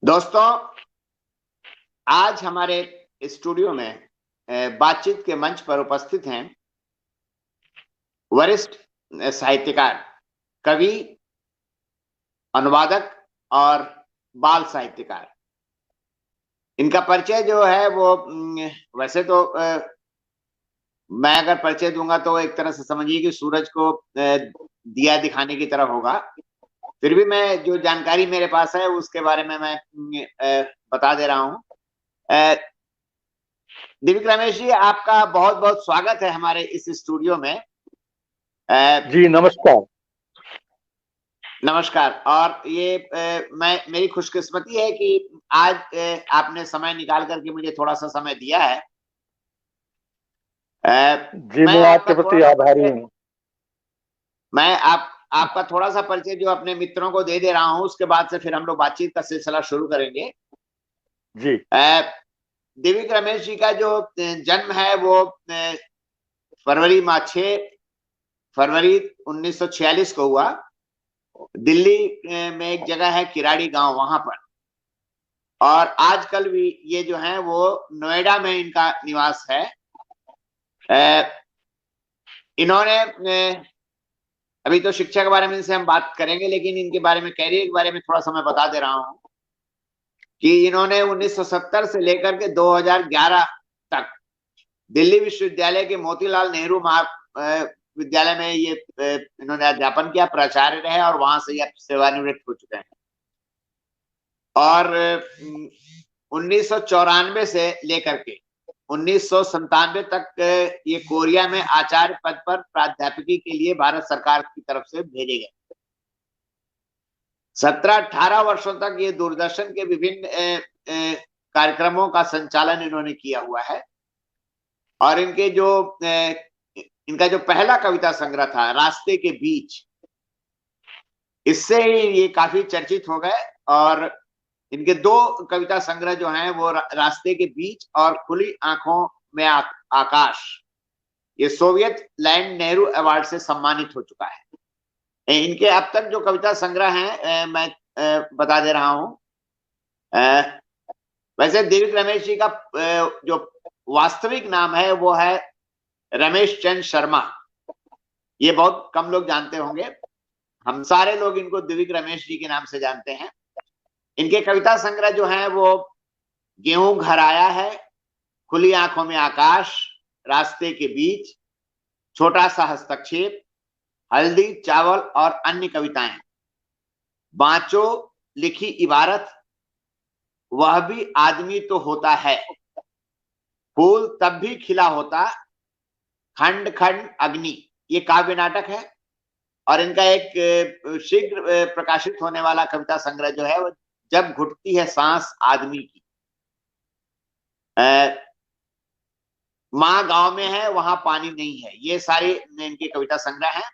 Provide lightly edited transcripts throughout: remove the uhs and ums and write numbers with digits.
दोस्तों, आज हमारे स्टूडियो में बातचीत के मंच पर उपस्थित हैं वरिष्ठ साहित्यकार, कवि, अनुवादक और बाल साहित्यकार। इनका परिचय जो है वो वैसे तो मैं अगर परिचय दूंगा तो एक तरह से समझिए कि सूरज को दिया दिखाने की तरह होगा। फिर भी मैं जो जानकारी मेरे पास है उसके बारे में मैं बता दे रहा हूँ। दिव्य रमेश जी, आपका बहुत बहुत स्वागत है हमारे इस स्टूडियो में। जी नमस्कार। नमस्कार। और ये मेरी खुशकिस्मती है कि आज आपने समय निकाल करके मुझे थोड़ा सा समय दिया है। जी मैं मैं आपका आपके थोड़ा प्रति सा आभारी परिचय हूँ। मैं आपका थोड़ा सा परिचय जो अपने मित्रों को दे रहा हूँ, उसके बाद से फिर हम लोग बातचीत का सिलसिला शुरू करेंगे। जी दिव्य रमेश जी का जो जन्म है वो फरवरी 1946 को हुआ। दिल्ली में एक जगह है किराड़ी गांव, वहां पर। और आजकल भी ये जो है वो नोएडा में इनका निवास है। इन्होंने अभी तो शिक्षा के बारे में इनसे हम बात करेंगे, लेकिन इनके बारे में, कैरियर के बारे में थोड़ा सा मैं बता दे रहा हूँ कि इन्होंने 1970 से लेकर के 2011 तक दिल्ली विश्वविद्यालय के मोतीलाल नेहरू विद्यालय में ये इन्होंने अध्यापन किया, प्राचार्य रहे और वहां से ये सेवानिवृत्त हो चुके हैं। और 1994 से लेकर के 1997 तक ये कोरिया में आचार्य पद पर प्राध्यापकी के लिए भारत सरकार की तरफ से भेजे गए। 17-18 वर्षों तक ये दूरदर्शन के विभिन्न कार्यक्रमों का संचालन इन्होंने किया हुआ है। और इनका जो पहला कविता संग्रह था, रास्ते के बीच, इससे ये काफी चर्चित हो गए। और इनके दो कविता संग्रह जो हैं वो रास्ते के बीच और खुली आंखों में आकाश, ये सोवियत लैंड नेहरू अवार्ड से सम्मानित हो चुका है। इनके अब तक जो कविता संग्रह हैं मैं बता दे रहा हूं। वैसे दिव्य रमेश जी का जो वास्तविक नाम है वो है रमेश चंद्र शर्मा। ये बहुत कम लोग जानते होंगे। हम सारे लोग इनको दिव्य रमेश जी के नाम से जानते हैं। इनके कविता संग्रह जो हैं वो गेहूं घर आया है, खुली आंखों में आकाश, रास्ते के बीच, छोटा सा हस्तक्षेप, हल्दी चावल और अन्य कविताएं, बांचो लिखी इबारत, वह भी आदमी तो होता है, फूल तब भी खिला होता, खंड खंड अग्नि, ये काव्य नाटक है। और इनका एक शीघ्र प्रकाशित होने वाला कविता संग्रह जो है वो जब घुटती है सांस आदमी की। माँ गांव में है वहां पानी नहीं है, ये सारे इनके कविता संग्रह हैं।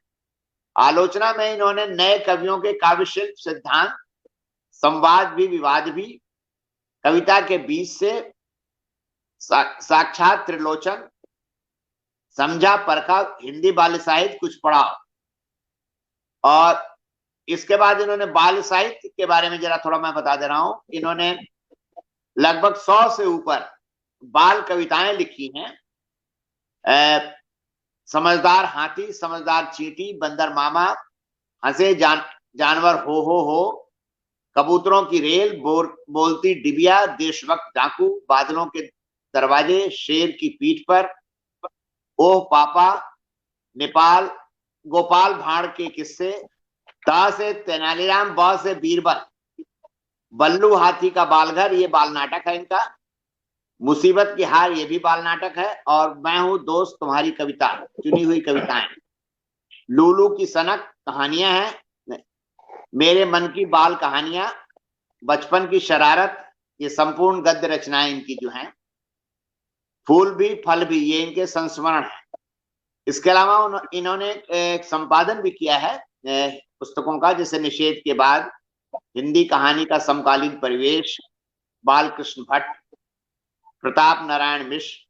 आलोचना में इन्होंने नए कवियों के काव्य शिल्प, सिद्धांत, संवाद भी विवाद भी, कविता के बीच से, साक्षात त्रिलोचन, समझा परखा, हिंदी बाल साहित्य कुछ पढ़ा। और इसके बाद इन्होंने बाल साहित्य के बारे में जरा थोड़ा मैं बता दे रहा हूं। इन्होंने लगभग 100 से ऊपर बाल कविताएं लिखी हैं। समझदार हाथी, समझदार चींटी, बंदर मामा, हंसे जानवर हो, कबूतरों की रेल, बोलती डिबिया, देशभक्त डाकू, बादलों के दरवाजे, शेर की पीठ पर, ओह पापा, नेपाल, गोपाल भाड़ के किस्से, ता से तेनालीराम, ब से बीरबल, बल्लू हाथी का बालघर, ये बाल नाटक है इनका, मुसीबत की हार, ये भी बाल नाटक है, और मैं हूं दोस्त तुम्हारी कविता, चुनी हुई कविताएं, लूलू की सनक, कहानियां हैं, मेरे मन की बाल कहानियां, बचपन की शरारत, ये संपूर्ण गद्य रचनाएं इनकी जो हैं, फूल भी फल भी, ये इनके संस्मरण है। इसके अलावा इन्होंने एक संपादन भी किया है पुस्तकों का, जैसे निषेध के बाद, हिंदी कहानी का समकालीन परिवेश, बालकृष्ण भट्ट, प्रताप नारायण मिश्र,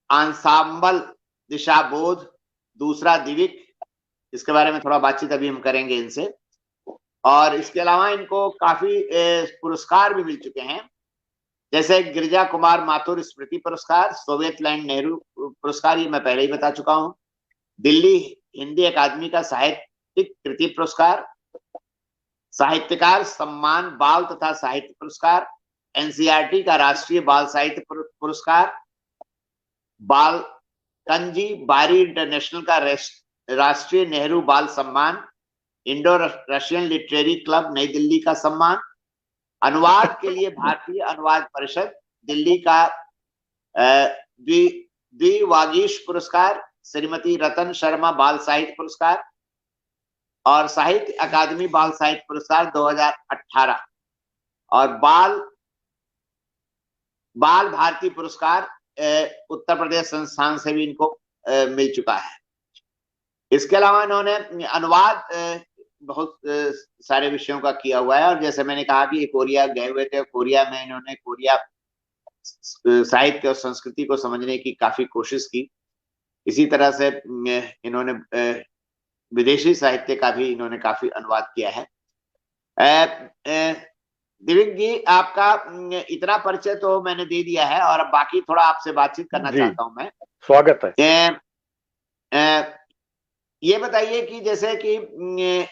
आंसाम्बल दिशाबोध, दूसरा दिविक, इसके बारे में थोड़ा बातचीत अभी हम करेंगे इनसे। और इसके अलावा इनको काफी पुरस्कार भी मिल चुके हैं, जैसे गिरिजा कुमार माथुर स्मृति पुरस्कार, सोवियत लैंड नेहरू पुरस्कार, ये मैं पहले ही बता चुका हूँ, दिल्ली हिंदी अकादमी का साहित्यिक कृति पुरस्कार, साहित्यकार सम्मान बाल तथा साहित्य पुरस्कार, एनसीईआरटी का राष्ट्रीय बाल साहित्य पुरस्कार, बाल कंजी बारी इंटरनेशनल का राष्ट्रीय नेहरू बाल सम्मान, इंडो रशियन लिटरेरी क्लब नई दिल्ली का सम्मान, अनुवाद के लिए भारतीय अनुवाद परिषद दिल्ली का द्विवागीश पुरस्कार, श्रीमती रतन शर्मा बाल साहित्य पुरस्कार और साहित्य अकादमी बाल साहित्य पुरस्कार 2018 और बाल भारती पुरस्कार उत्तर प्रदेश संस्थान से भी इनको मिल चुका है। इसके अलावा इन्होंने अनुवाद बहुत सारे विषयों का किया हुआ है, और जैसे मैंने कहा कि ये कोरिया गए हुए थे, कोरिया में इन्होंने कोरिया साहित्य और संस्कृति को समझने की काफी कोशिश की। इसी तरह से इन्होंने विदेशी साहित्य का भी इन्होंने काफी अनुवाद किया है। दिव्य जी, आपका इतना परिचय तो मैंने दे दिया है, और अब बाकी थोड़ा आपसे बातचीत करना चाहता हूं मैं। स्वागत है। ये बताइए कि जैसे कि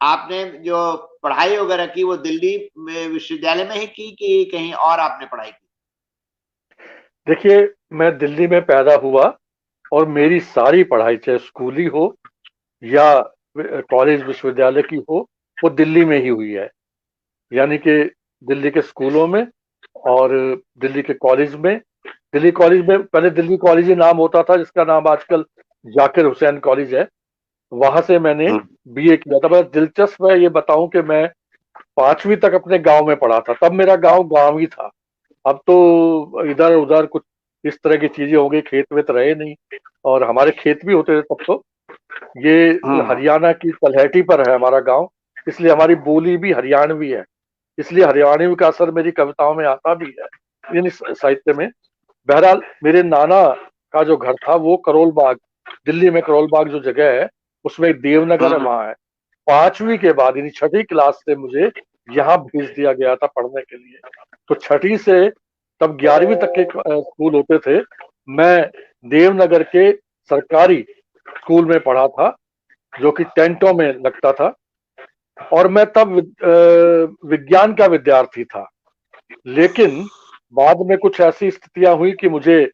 आपने जो पढ़ाई वगैरह की वो दिल्ली विश्वविद्यालय में ही की कि कहीं और आपने पढ़ाई की? देखिए, मैं दिल्ली में पैदा हुआ और मेरी सारी पढ़ाई, चाहे स्कूली हो या कॉलेज विश्वविद्यालय की हो, वो दिल्ली में ही हुई है। यानी कि दिल्ली के स्कूलों में और दिल्ली के कॉलेज में। दिल्ली कॉलेज में पहले दिल्ली कॉलेज ही नाम होता था, जिसका नाम आजकल जाकिर हुसैन कॉलेज है। वहां से मैंने बीए किया था। बस दिलचस्प है ये बताऊं कि मैं 5वीं तक अपने गांव में पढ़ा था। तब मेरा गांव ही था। अब तो इधर उधर कुछ इस तरह की चीजें हो गई, खेत वेत रहे नहीं, और हमारे खेत भी होते थे तब तो। ये हरियाणा की तलहटी पर है हमारा गांव, इसलिए हमारी बोली भी हरियाणवी है, इसलिए हरियाणवी का असर मेरी कविताओं में आता भी है, यानी साहित्य में। बहरहाल, मेरे नाना का जो घर था वो करोल बाग, दिल्ली में करोल बाग जो जगह है उसमें देवनगर है, वहां है। 5वीं के बाद यानी 6ठी क्लास से मुझे यहाँ भेज दिया गया था पढ़ने के लिए। तो 6ठी से तब 11वीं तक के स्कूल होते थे। मैं देवनगर के सरकारी स्कूल में पढ़ा था, जो कि टेंटों में लगता था, और मैं तब विज्ञान का विद्यार्थी था। लेकिन बाद में कुछ ऐसी स्थितियां हुई कि मुझे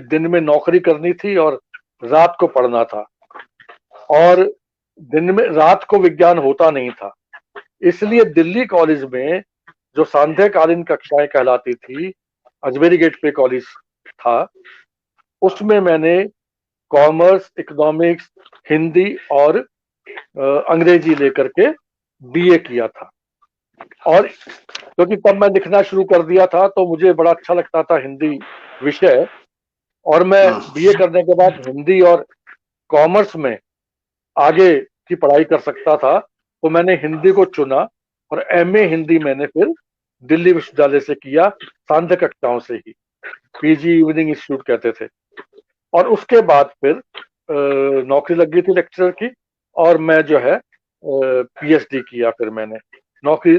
दिन में नौकरी करनी थी और रात को पढ़ना था, और दिन में रात को विज्ञान होता नहीं था। इसलिए दिल्ली कॉलेज में जो सांध्यकालीन कक्षाएं कहलाती थी, अजमेरी गेट पे कॉलेज था, उसमें मैंने कॉमर्स, इकोनॉमिक्स, हिंदी और अंग्रेजी लेकर के बीए किया था। और क्योंकि तब मैं लिखना शुरू कर दिया था तो मुझे बड़ा अच्छा लगता था हिंदी विषय, और मैं बीए करने के बाद हिंदी और कॉमर्स में आगे की पढ़ाई कर सकता था, तो मैंने हिंदी को चुना, और एमए हिंदी मैंने फिर दिल्ली विश्वविद्यालय से किया, सांध्य कक्षाओं से ही, पीजी इवनिंग इंस्टीट्यूट कहते थे। और उसके बाद फिर नौकरी लग गई थी लेक्चरर की, और मैं जो है पीएचडी किया। फिर मैंने नौकरी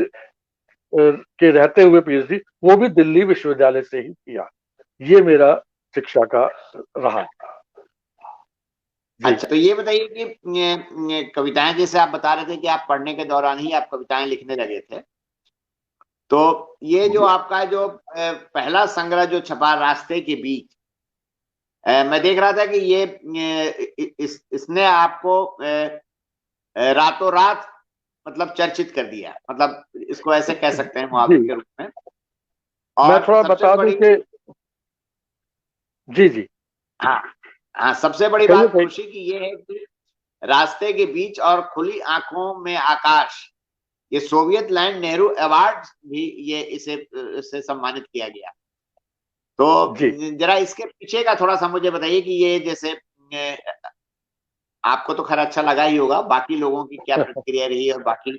के रहते हुए पीएचडी वो भी दिल्ली विश्वविद्यालय से ही किया। ये मेरा शिक्षा का रहा। अच्छा, तो ये बताइए कि कविताएं, जैसे आप बता रहे थे कि आप पढ़ने के दौरान ही आप कविताएं लिखने लगे थे, तो ये जो आपका जो पहला संग्रह जो छपा रास्ते के बीच, मैं देख रहा था कि ये इसने आपको रातों रात मतलब चर्चित कर दिया, मतलब इसको ऐसे कह सकते हैं मुहावरे के रूप में। और मैं थोड़ा बता दूं कि जी हाँ, सबसे बड़ी बात खुशी की ये है कि रास्ते के बीच और खुली आंखों में आकाश, ये सोवियत लैंड नेहरू अवार्ड भी ये इसे सम्मानित किया गया। तो जरा इसके पीछे का थोड़ा सा मुझे बताइए कि ये जैसे आपको तो खैर अच्छा लगा ही होगा, बाकी लोगों की क्या प्रतिक्रिया रही और बाकी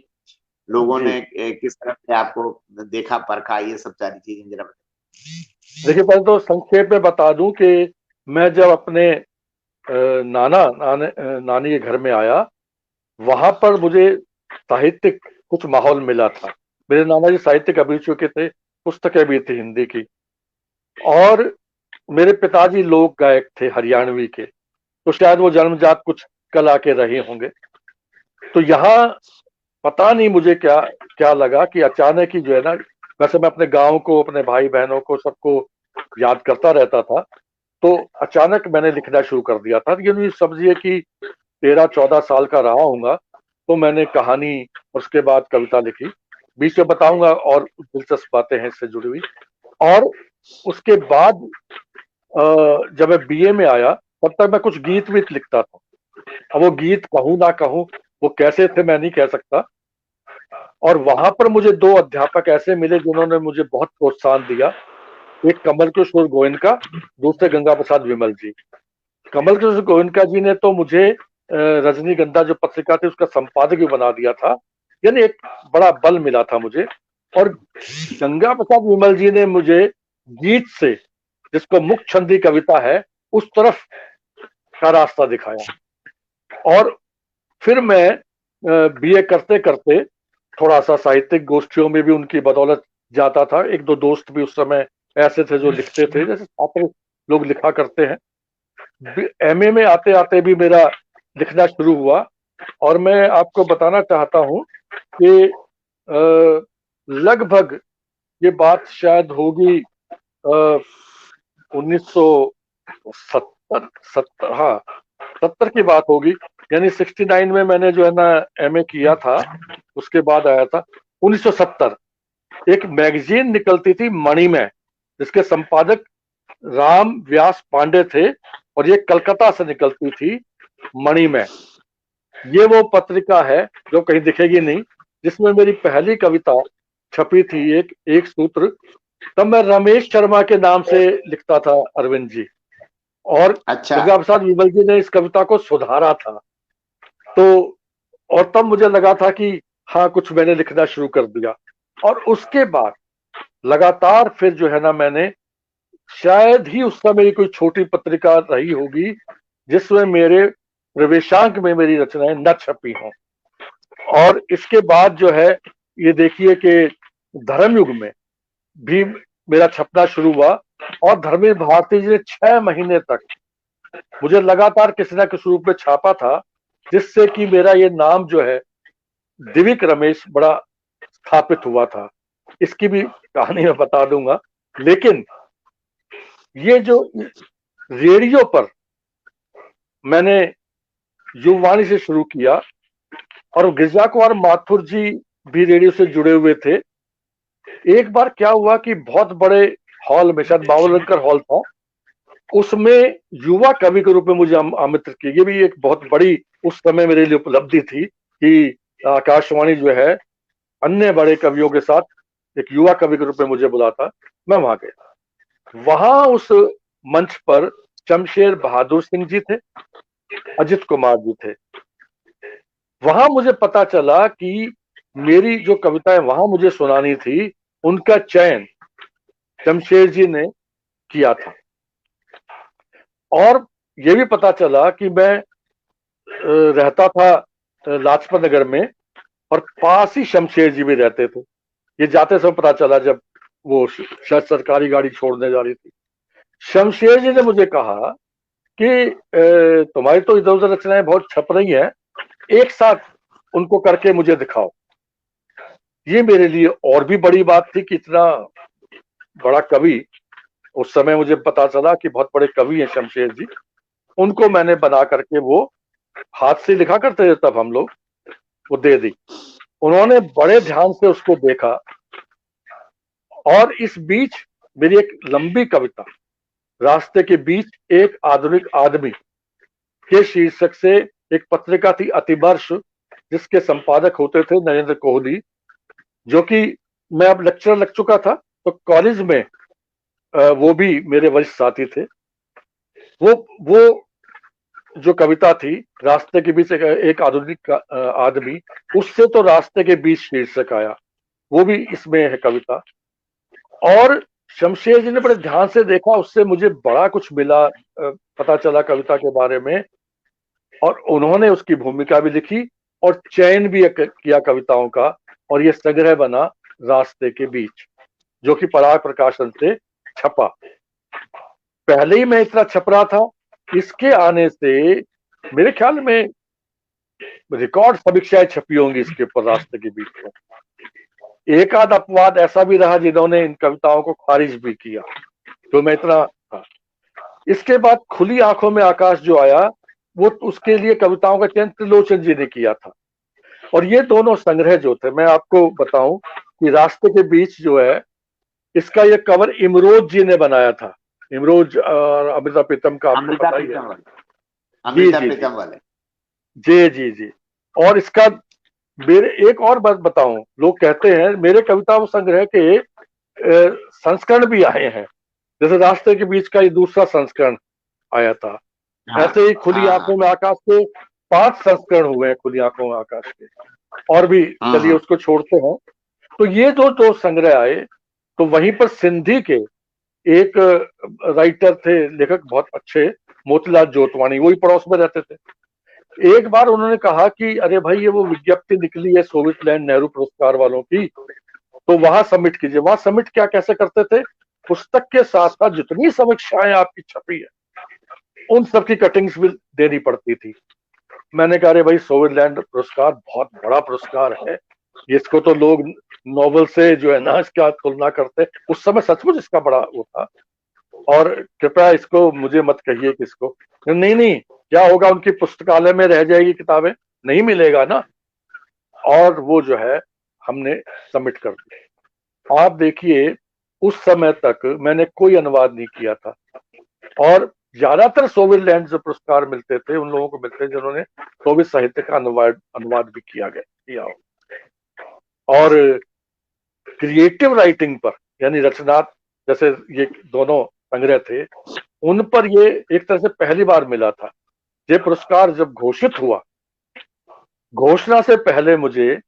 लोगों ने किस तरह से आपको देखा परखा, ये सब सारी चीजें जरा बताइए। देखिए, पहले तो संक्षेप में बता दूं कि मैं जब अपने नानी के घर में आया, वहां पर मुझे साहित्यिक कुछ माहौल मिला था। मेरे नाना जी साहित्यिक अभिरुचि के थे, पुस्तकें भी थी हिंदी की, और मेरे पिताजी लोक गायक थे हरियाणवी के, तो शायद वो जन्मजात कुछ कला के रहे होंगे। तो यहाँ पता नहीं मुझे क्या क्या लगा कि अचानक ही जो है ना, वैसे मैं अपने गांव को, अपने भाई बहनों को, सबको याद करता रहता था, तो अचानक मैंने लिखना शुरू कर दिया था। लेकिन ये समझिए कि 13-14 साल का रहा हूँगा, तो मैंने कहानी, उसके बाद कविता लिखी। बीच में बताऊंगा और दिलचस्प बातें हैं इससे जुड़ी हुई। और उसके बाद जब मैं बीए में आया, तब तक मैं कुछ गीत वीत लिखता था। अब वो गीत कहूँ ना कहूँ, वो कैसे थे मैं नहीं कह सकता। और वहां पर मुझे दो अध्यापक ऐसे मिले जिन्होंने मुझे बहुत प्रोत्साहन दिया। एक कमल किशोर गोयनका, दूसरे गंगा प्रसाद विमल जी। कमल किशोर गोयनका जी ने तो मुझे रजनीगंधा जो पत्रिका थी उसका संपादक भी बना दिया था, यानी एक बड़ा बल मिला था मुझे। और गंगा प्रसाद विमल जी ने मुझे गीत से, जिसको मुक्त छंदी कविता है, उस तरफ का रास्ता दिखाया। और फिर मैं बीए करते करते थोड़ा सा साहित्यिक गोष्ठियों में भी उनकी बदौलत जाता था। एक दो दोस्त भी उस समय ऐसे थे जो लिखते थे, जैसे छात्र लोग लिखा करते हैं। एमए में आते आते भी मेरा लिखना शुरू हुआ। और मैं आपको बताना चाहता हूं कि लगभग ये बात शायद होगी 1970, 70, हाँ 70 की बात होगी। यानी 69 में मैंने जो है ना एमए किया था, उसके बाद आया था 1970। एक मैगजीन निकलती थी मणि में, जिसके संपादक राम व्यास पांडे थे, और ये कलकत्ता से निकलती थी मणि में। ये वो पत्रिका है जो कहीं दिखेगी नहीं, जिसमें मेरी पहली कविता छपी थी, एक एक सूत्र। तब मैं रमेश शर्मा के नाम से लिखता था, अरविंद जी। और अच्छा। गंगा प्रसाद विमल जी ने इस कविता को सुधारा था। तो और तब मुझे लगा था कि हाँ, कुछ मैंने लिखना शुरू कर दिया। और उसके बाद लगातार फिर जो है ना, मैंने शायद ही उस समय कोई छोटी पत्रिका रही होगी जिसमें मेरे प्रवेशांक में मेरी रचनाएं न छपी हों। और इसके बाद जो है, ये देखिए कि धर्मयुग में भी मेरा छपना शुरू हुआ। और धर्मेंद्र भारती जी ने 6 महीने तक मुझे लगातार किसी ना किसी रूप में छापा था, जिससे कि मेरा ये नाम जो है, दिविक रमेश, बड़ा स्थापित हुआ था। इसकी भी कहानी मैं बता दूंगा। लेकिन ये जो रेडियो पर मैंने युववाणी से शुरू किया, और गिरजा कुमार माथुर जी भी रेडियो से जुड़े हुए थे। एक बार क्या हुआ कि बहुत बड़े हॉल में, शायद बावलंकर हॉल था, उसमें युवा कवि के रूप में मुझे आमंत्रित किया। ये भी एक बहुत बड़ी उस समय मेरे लिए उपलब्धि थी कि आकाशवाणी जो है अन्य बड़े कवियों के साथ एक युवा कवि के रूप में मुझे बुलाता। मैं वहां गया। वहां उस मंच पर शमशेर बहादुर सिंह जी थे, अजित कुमार जी थे। वहां मुझे पता चला कि मेरी जो कविताएं वहां मुझे सुनानी थी, उनका चयन शमशेर जी ने किया था। और ये भी पता चला कि मैं रहता था लाजपत नगर में, और पास ही शमशेर जी भी रहते थे। ये जाते समय पता चला, जब वो शायद सरकारी गाड़ी छोड़ने जा रही थी। शमशेर जी ने मुझे कहा कि तुम्हारी तो इधर उधर रचनाएं बहुत छप रही हैं, एक साथ उनको करके मुझे दिखाओ। ये मेरे लिए और भी बड़ी बात थी कि इतना बड़ा कवि, उस समय मुझे पता चला कि बहुत बड़े कवि हैं शमशेर जी। उनको मैंने बना करके, वो हाथ से लिखा करते थे तब हम लोग, वो दे दी। उन्होंने बड़े ध्यान से उसको देखा। और इस बीच मेरी एक लंबी कविता, रास्ते के बीच एक आधुनिक आदमी के शीर्षक से एक पत्रिका थी अतिवर्ष, जिसके संपादक होते थे नरेंद्र कोहली, जो कि मैं अब लेक्चरर लग चुका था, तो कॉलेज में वो भी मेरे वरिष्ठ साथी थे। वो जो कविता थी, रास्ते के बीच एक आधुनिक आदमी, उससे तो रास्ते के बीच शीर्षक आया, वो भी इसमें है कविता। और शमशेर जी ने बड़े ध्यान से देखा, उससे मुझे बड़ा कुछ मिला, पता चला कविता के बारे में, और उन्होंने उसकी भूमिका भी लिखी और चयन भी किया कविताओं का, और ये संग्रह बना रास्ते के बीच, जो कि पराग प्रकाशन से छपा। पहले ही मैं इतना छप रहा था, इसके आने से मेरे ख्याल में रिकॉर्ड समीक्षाएं छपी होंगी इसके ऊपर, रास्ते के बीच में। एक आध अपवाद ऐसा भी रहा जिन्होंने इन कविताओं को खारिज भी किया, तो मैं इतना था। इसके बाद खुली आंखों में आकाश जो आया, वो उसके लिए कविताओं का चयन त्रिलोचन जी ने किया था। और ये दोनों संग्रह जो थे, मैं आपको बताऊं कि रास्ते के बीच जो है, इसका ये कवर इमरोज जी ने बनाया था। इमरोज और अमृता प्रीतम का आपको अमृता पता ही है। प्रीतम वाले, जी अमृता जी जी प्रीतम वाले। जी जी जी। और इसका मेरे एक और बात बताऊं, लोग कहते हैं मेरे कविता संग्रह के संस्करण भी आए हैं, जैसे रास्ते के बीच का ये दूसरा संस्करण आया था। हाँ ऐसे ही खुली हाँ हाँ। आंखों में आकाश के 5 संस्करण हुए हैं, खुली आंखों में आकाश के, और भी चलिए हाँ उसको छोड़ते हैं। तो ये जो दो संग्रह आए, तो वहीं पर सिंधी के एक राइटर थे, लेखक बहुत अच्छे, मोतीलाल जोतवानी, वही पड़ोस में रहते थे। एक बार उन्होंने कहा कि अरे भाई, ये वो विज्ञप्ति निकली है सोवियत लैंड नेहरू पुरस्कार वालों की, तो वहां सबमिट कीजिए। वहां सबमिट क्या कैसे करते थे, पुस्तक के साथ साथ जितनी समीक्षाएं आपकी छपी है उन सब की कटिंग्स भी देनी पड़ती थी। मैंने कहा अरे भाई, सोवियत लैंड पुरस्कार बहुत बड़ा पुरस्कार है, इसको तो लोग नोबेल से जो है ना इसका तुलना करते, उस समय सचमुच इसका बड़ा वो था। और कृपया इसको मुझे मत कहिए किसको, नहीं नहीं, क्या होगा, उनकी पुस्तकालय में रह जाएगी किताबें, नहीं मिलेगा ना। और वो जो है हमने सबमिट कर दिया। आप देखिए, उस समय तक मैंने कोई अनुवाद नहीं किया था, और ज्यादातर सोवियत लैंड जो पुरस्कार मिलते थे उन लोगों को मिलते हैं जिन्होंने सोवियत साहित्य का अनुवाद अनुवाद भी किया हो। और क्रिएटिव राइटिंग पर, यानी रचनात्मक, जैसे ये दोनों संग्रह थे, उन पर ये एक तरह से पहली बार मिला था। ये पुरस्कार जब घोषित हुआ, घोषणा से पहले मुझे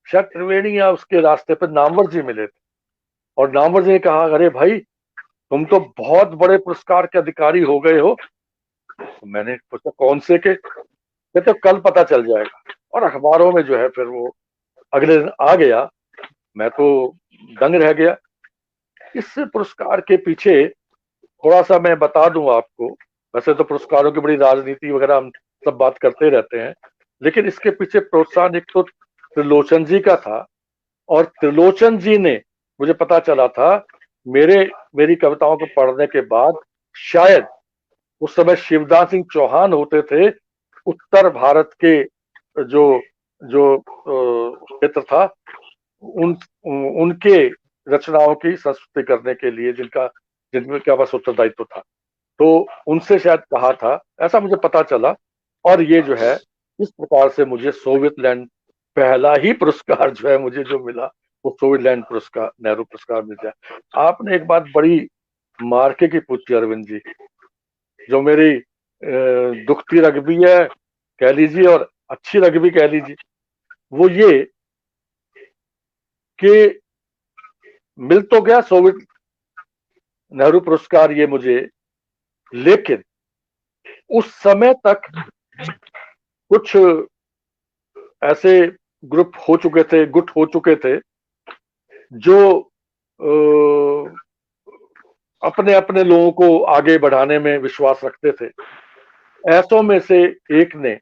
शायद त्रिवेणी या उसके रास्ते पर नामवर जी मिले थे, और नामवर जी ने कहा अरे भाई, तुम तो बहुत बड़े पुरस्कार के अधिकारी हो गए हो। तो मैंने पूछा कौन से के, कहते तो कल पता चल जाएगा। और अखबारों में जो है फिर वो अगले दिन आ गया। मैं तो दंग रह गया। इस पुरस्कार के पीछे थोड़ा सा मैं बता दूं आपको, वैसे तो पुरस्कारों की बड़ी राजनीति वगैरह हम सब बात करते रहते हैं, लेकिन इसके पीछे प्रोत्साहन एक तो त्रिलोचन जी का था, और त्रिलोचन जी ने, मुझे पता चला था मेरी कविताओं को पढ़ने के बाद, शायद उस समय शिवदास सिंह चौहान होते थे उत्तर भारत के जो जो क्षेत्र था, उन उनके रचनाओं की संस्कृति करने के लिए, जिनमें क्या बस उत्तरदायित्व था, तो उनसे शायद कहा था, ऐसा मुझे पता चला। और ये जो है, इस प्रकार से मुझे सोवियत लैंड पहला ही पुरस्कार जो है मुझे जो मिला, वो सोवियत लैंड पुरस्कार, नेहरू पुरस्कार मिल जाए। आपने एक बात बड़ी मार्के की पूछी अरविंद जी, जो मेरी दुखती रग भी है कह लीजिए, और अच्छी रग भी कह लीजिए, वो ये कि मिल तो गया सोवियत नेहरू पुरस्कार ये मुझे, लेकिन उस समय तक कुछ ऐसे ग्रुप हो चुके थे, गुट हो चुके थे, जो अपने अपने लोगों को आगे बढ़ाने में विश्वास रखते थे। ऐसों में से एक ने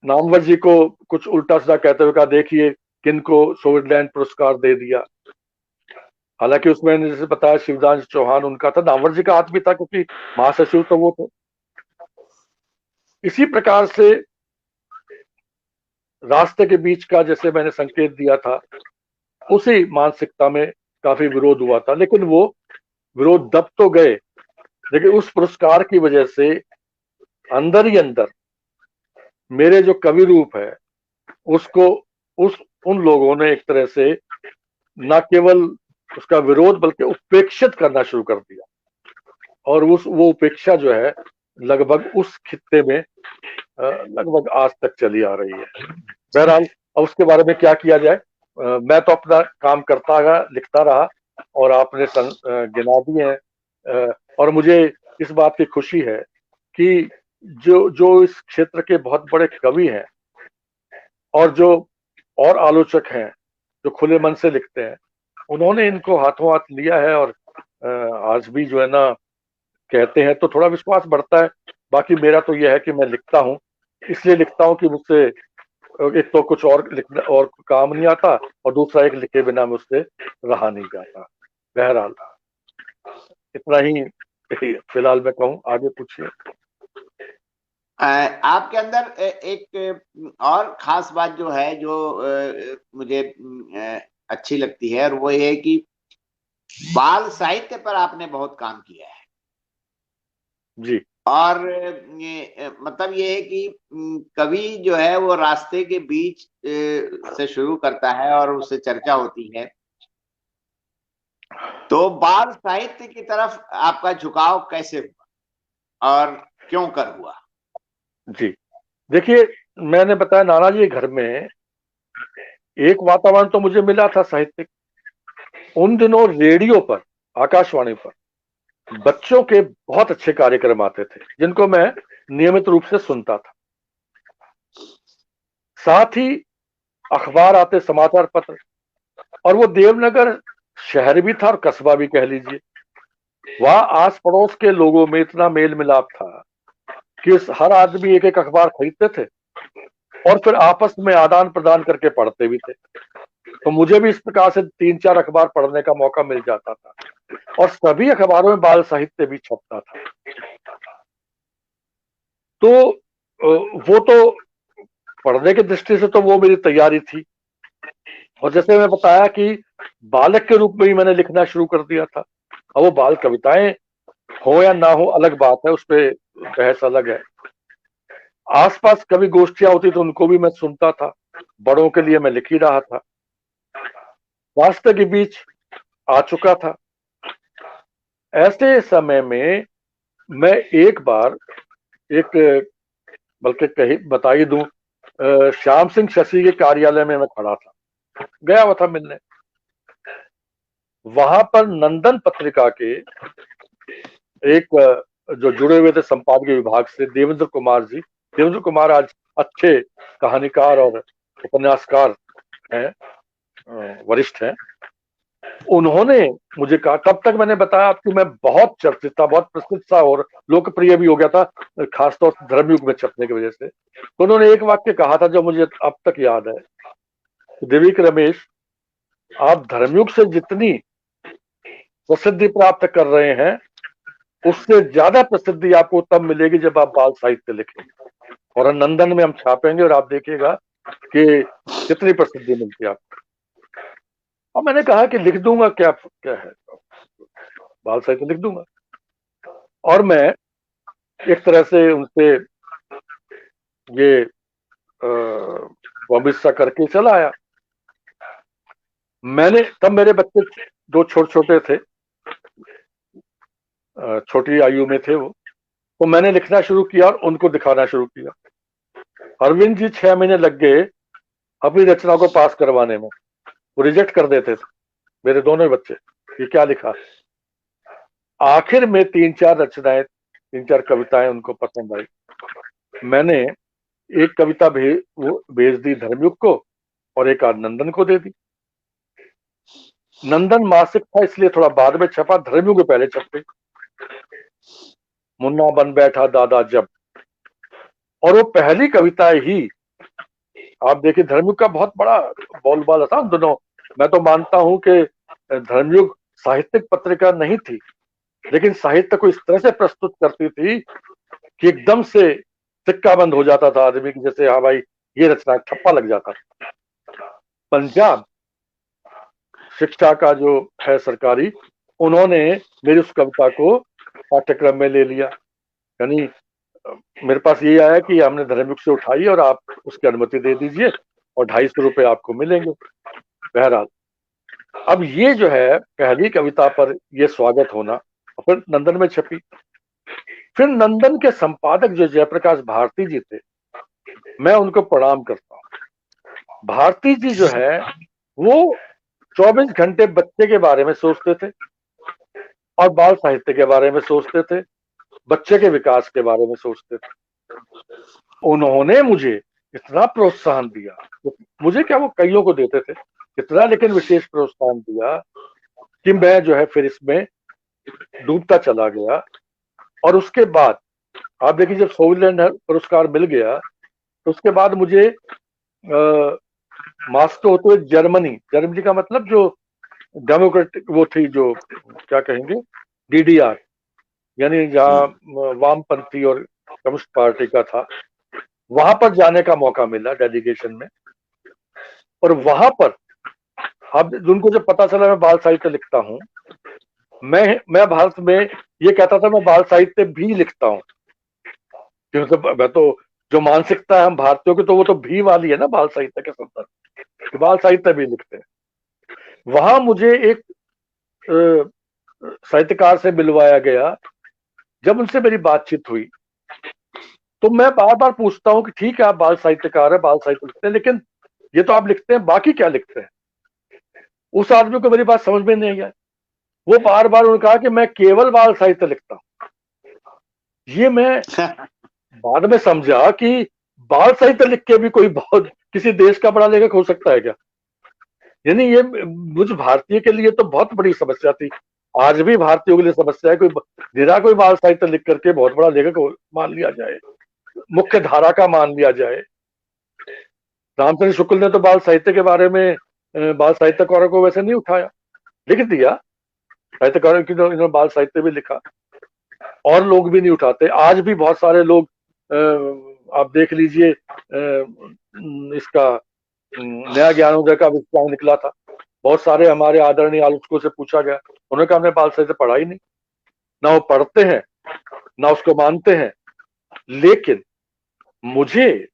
नामवर जी को कुछ उल्टा सीधा कहते हुए कहा, देखिए किनको सोवियत लैंड पुरस्कार दे दिया। हालांकि उसमें जैसे बताया शिवदास चौहान उनका था, नामवर जी का हाथ भी था, क्योंकि महासचिव तो वो थे। इसी प्रकार से रास्ते के बीच का, जैसे मैंने संकेत दिया था, उसी मानसिकता में काफी विरोध हुआ था, लेकिन वो विरोध दब तो गए, लेकिन उस पुरस्कार की वजह से अंदर ही अंदर मेरे जो कवि रूप है उसको उन लोगों ने एक तरह से न केवल उसका विरोध बल्कि उपेक्षित करना शुरू कर दिया, और वो उपेक्षा जो है लगभग उस खित्ते में लगभग आज तक चली आ रही है। बहरहाल अब उसके बारे में क्या किया जाए, मैं तो अपना काम करता रहा, लिखता रहा, और आपने गिना दिए हैं। और मुझे इस बात की खुशी है कि जो जो इस क्षेत्र के बहुत बड़े कवि हैं और जो और आलोचक हैं जो खुले मन से लिखते हैं, उन्होंने इनको हाथों हाथ लिया है। और आज भी जो है ना, कहते हैं तो थोड़ा विश्वास बढ़ता है। बाकी मेरा तो यह है कि मैं लिखता हूँ, इसलिए लिखता हूँ कि मुझसे एक तो कुछ और लिखना और काम नहीं आता, और दूसरा एक लिखे बिना मुझसे रहा नहीं जाता। बहरहाल इतना ही फिलहाल मैं कहूँ, आगे पूछिए। आपके अंदर एक और खास बात जो है, जो मुझे अच्छी लगती है, और वो ये है कि बाल साहित्य पर आपने बहुत काम किया है। जी और मतलब ये है कि कवि जो है वो रास्ते के बीच से शुरू करता है और उससे चर्चा होती है। तो बाल साहित्य की तरफ आपका झुकाव कैसे हुआ और क्यों कर हुआ? जी, देखिए, मैंने बताया नाना जी घर में एक वातावरण तो मुझे मिला था साहित्यिक। उन दिनों रेडियो पर, आकाशवाणी पर बच्चों के बहुत अच्छे कार्यक्रम आते थे जिनको मैं नियमित रूप से सुनता था। साथ ही अखबार आते, समाचार पत्र, और वो देवनगर शहर भी था और कस्बा भी कह लीजिए। वहां आस पड़ोस के लोगों में इतना मेल मिलाप था कि हर आदमी एक एक अखबार खरीदते थे और फिर आपस में आदान प्रदान करके पढ़ते भी थे। तो मुझे भी इस प्रकार से 3-4 अखबार पढ़ने का मौका मिल जाता था, और सभी अखबारों में बाल साहित्य भी छपता था। तो वो तो पढ़ने की दृष्टि से तो वो मेरी तैयारी थी। और जैसे मैं बताया कि बालक के रूप में ही मैंने लिखना शुरू कर दिया था। अब वो बाल कविताएं हो या ना हो अलग बात है, उस पर बहस अलग है। आसपास कभी गोष्ठियां होती तो उनको भी मैं सुनता था, बड़ों के लिए मैं लिख ही रहा था। रास्ते के बीच आ चुका था। ऐसे समय में मैं एक बार एक, बल्कि कही बता ही दूं, श्याम सिंह शशि के कार्यालय में मैं खड़ा था, गया हुआ था मिलने। वहां पर नंदन पत्रिका के एक जो जुड़े हुए थे संपादकीय विभाग से, देवेंद्र कुमार जी। देवेंद्र कुमार आज अच्छे कहानीकार और उपन्यासकार हैं, वरिष्ठ हैं। उन्होंने मुझे कहा, तब तक मैंने बताया आपको मैं बहुत चर्चित था, बहुत प्रसिद्ध था और लोकप्रिय भी हो गया था, खासतौर से धर्मयुग में छपने की वजह से। तो उन्होंने एक वाक्य कहा था जो मुझे अब तक याद है, देविक रमेश, आप धर्मयुग से जितनी प्रसिद्धि प्राप्त कर रहे हैं, उससे ज्यादा प्रसिद्धि आपको तब मिलेगी जब आप बाल साहित्य लिखेंगे, और नंदन में हम छापेंगे और आप देखिएगा कि कितनी प्रसिद्धि मिलती है आपको। और मैंने कहा कि लिख दूंगा, क्या क्या है, बाल साहित्य लिख दूंगा। और मैं एक तरह से उनसे ये प्रॉमिस सा करके चला आया। मैंने तब, मेरे बच्चे दो छोटे छोटे थे, छोटी आयु में थे वो। तो मैंने लिखना शुरू किया और उनको दिखाना शुरू किया। अरविंद जी 6 महीने लग गए अपनी रचना को पास करवाने में। वो रिजेक्ट कर देते थे मेरे दोनों बच्चे, ये क्या लिखा। आखिर में 3-4 रचनाएं, 3-4 कविताएं उनको पसंद आई। मैंने एक कविता वो भेज दी धर्मयुग को, और एक नंदन को दे दी। नंदन मासिक था इसलिए थोड़ा बाद में छपा, धर्मयुग पहले छप गई। मुन्ना बन बैठा दादा जब, और वो पहली कविता ही, आप देखिए, धर्मयुग का बहुत बड़ा बोलबाला था उन दोनों। मैं तो मानता हूं कि धर्मयुग साहित्यिक पत्रिका नहीं थी, लेकिन साहित्य को इस तरह से प्रस्तुत करती थी कि एकदम से सिक्का बंद हो जाता था आदमी की, जैसे हाँ भाई ये रचना, ठप्पा लग जाता। पंजाब शिक्षा का जो है सरकारी, उन्होंने मेरी उस कविता को पाठ्यक्रम में ले लिया। यानी मेरे पास ये आया कि हमने धर्मयुग से उठाई और आप उसकी अनुमति दे दीजिए और 250 रुपए आपको मिलेंगे। बहरहाल, अब ये जो है पहली कविता पर ये स्वागत होना, और फिर नंदन में छपी। फिर नंदन के संपादक जो जयप्रकाश भारती जी थे, मैं उनको प्रणाम करता हूँ। भारती जी जो है वो 24 घंटे बच्चे के बारे में सोचते थे और बाल साहित्य के बारे में सोचते थे, बच्चे के विकास के बारे में सोचते थे। उन्होंने मुझे इतना प्रोत्साहन दिया, मुझे क्या, वो कईयों को देते थे, इतना लेकिन विशेष प्रोत्साहन दिया कि मैं जो है फिर इसमें डूबता चला गया। और उसके बाद आप देखिए, जब सोविलैंड पुरस्कार मिल गया तो उसके बाद मुझे मास्को होते हुए जर्मनी का मतलब जो डेमोक्रेटिक वो थी, जो क्या कहेंगे, डीडीआर, यानी जहाँ वामपंथी और कम्युनिस्ट पार्टी का था, वहां पर जाने का मौका मिला डेलीगेशन में। और वहां पर अब उनको जब पता चला मैं बाल साहित्य लिखता हूँ, मैं भारत में ये कहता था मैं बाल साहित्य भी लिखता हूँ, क्योंकि मैं तो जो मानसिकता है हम भारतीयों की, तो वो तो भी वाली है ना बाल साहित्य के संदर्भ, कि बाल साहित्य भी लिखते हैं। वहां मुझे एक साहित्यकार से मिलवाया गया। जब उनसे मेरी बातचीत हुई तो मैं बार बार पूछता हूँ कि ठीक है आप बाल साहित्यकार है, बाल साहित्य लिखते हैं, लेकिन ये तो आप लिखते हैं, बाकी क्या लिखते हैं? उस आदमी को मेरी बात समझ में नहीं आई। वो बार बार उन्होंने कहा कि मैं केवल बाल साहित्य लिखता हूँ। ये मैं बाद में समझा कि बाल साहित्य लिख के भी कोई बहुत किसी देश का बड़ा लेखक हो सकता है क्या? यानी ये मुझ भारतीय के लिए तो बहुत बड़ी समस्या थी, आज भी भारतीयों के लिए समस्या है, कोई बाल साहित्य लिख करके बहुत बड़ा लेखक मान लिया जाए, मुख्य धारा का मान लिया जाए। रामचंद्र शुक्ल ने तो बाल साहित्य के बारे में बाल साहित्यकारों को वैसे नहीं उठाया, लिख दिया साहित्यकारों की, इन्होंने बाल साहित्य भी लिखा, और लोग भी नहीं उठाते। आज भी बहुत सारे लोग आप देख लीजिए, इसका नया ज्ञानोदय का विचार निकला था, बहुत सारे हमारे आदरणीय आलोचकों से पूछा गया, उन्होंने कहा हमने बाल साहित्य पढ़ा ही नहीं, ना वो पढ़ते हैं ना उसको मानते हैं। लेकिन मुझे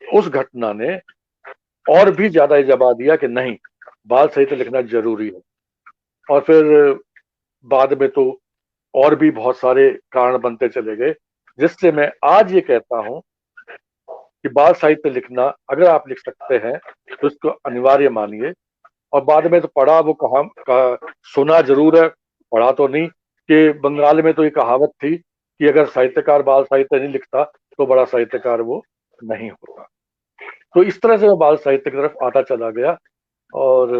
उस घटना ने और भी ज्यादा जबा दिया कि नहीं, बाल साहित्य लिखना जरूरी है। और फिर बाद में तो और भी बहुत सारे कारण बनते चले गए, जिससे मैं आज ये कहता हूं कि बाल साहित्य लिखना अगर आप लिख सकते हैं तो इसको अनिवार्य मानिए। और बाद में तो पढ़ा, वो सुना जरूर है, पढ़ा तो नहीं, कि बंगाल में तो ये कहावत थी कि अगर साहित्यकार बाल साहित्य नहीं लिखता तो बड़ा साहित्यकार वो नहीं होता। तो इस तरह से मैं बाल साहित्य की तरफ आता चला गया। और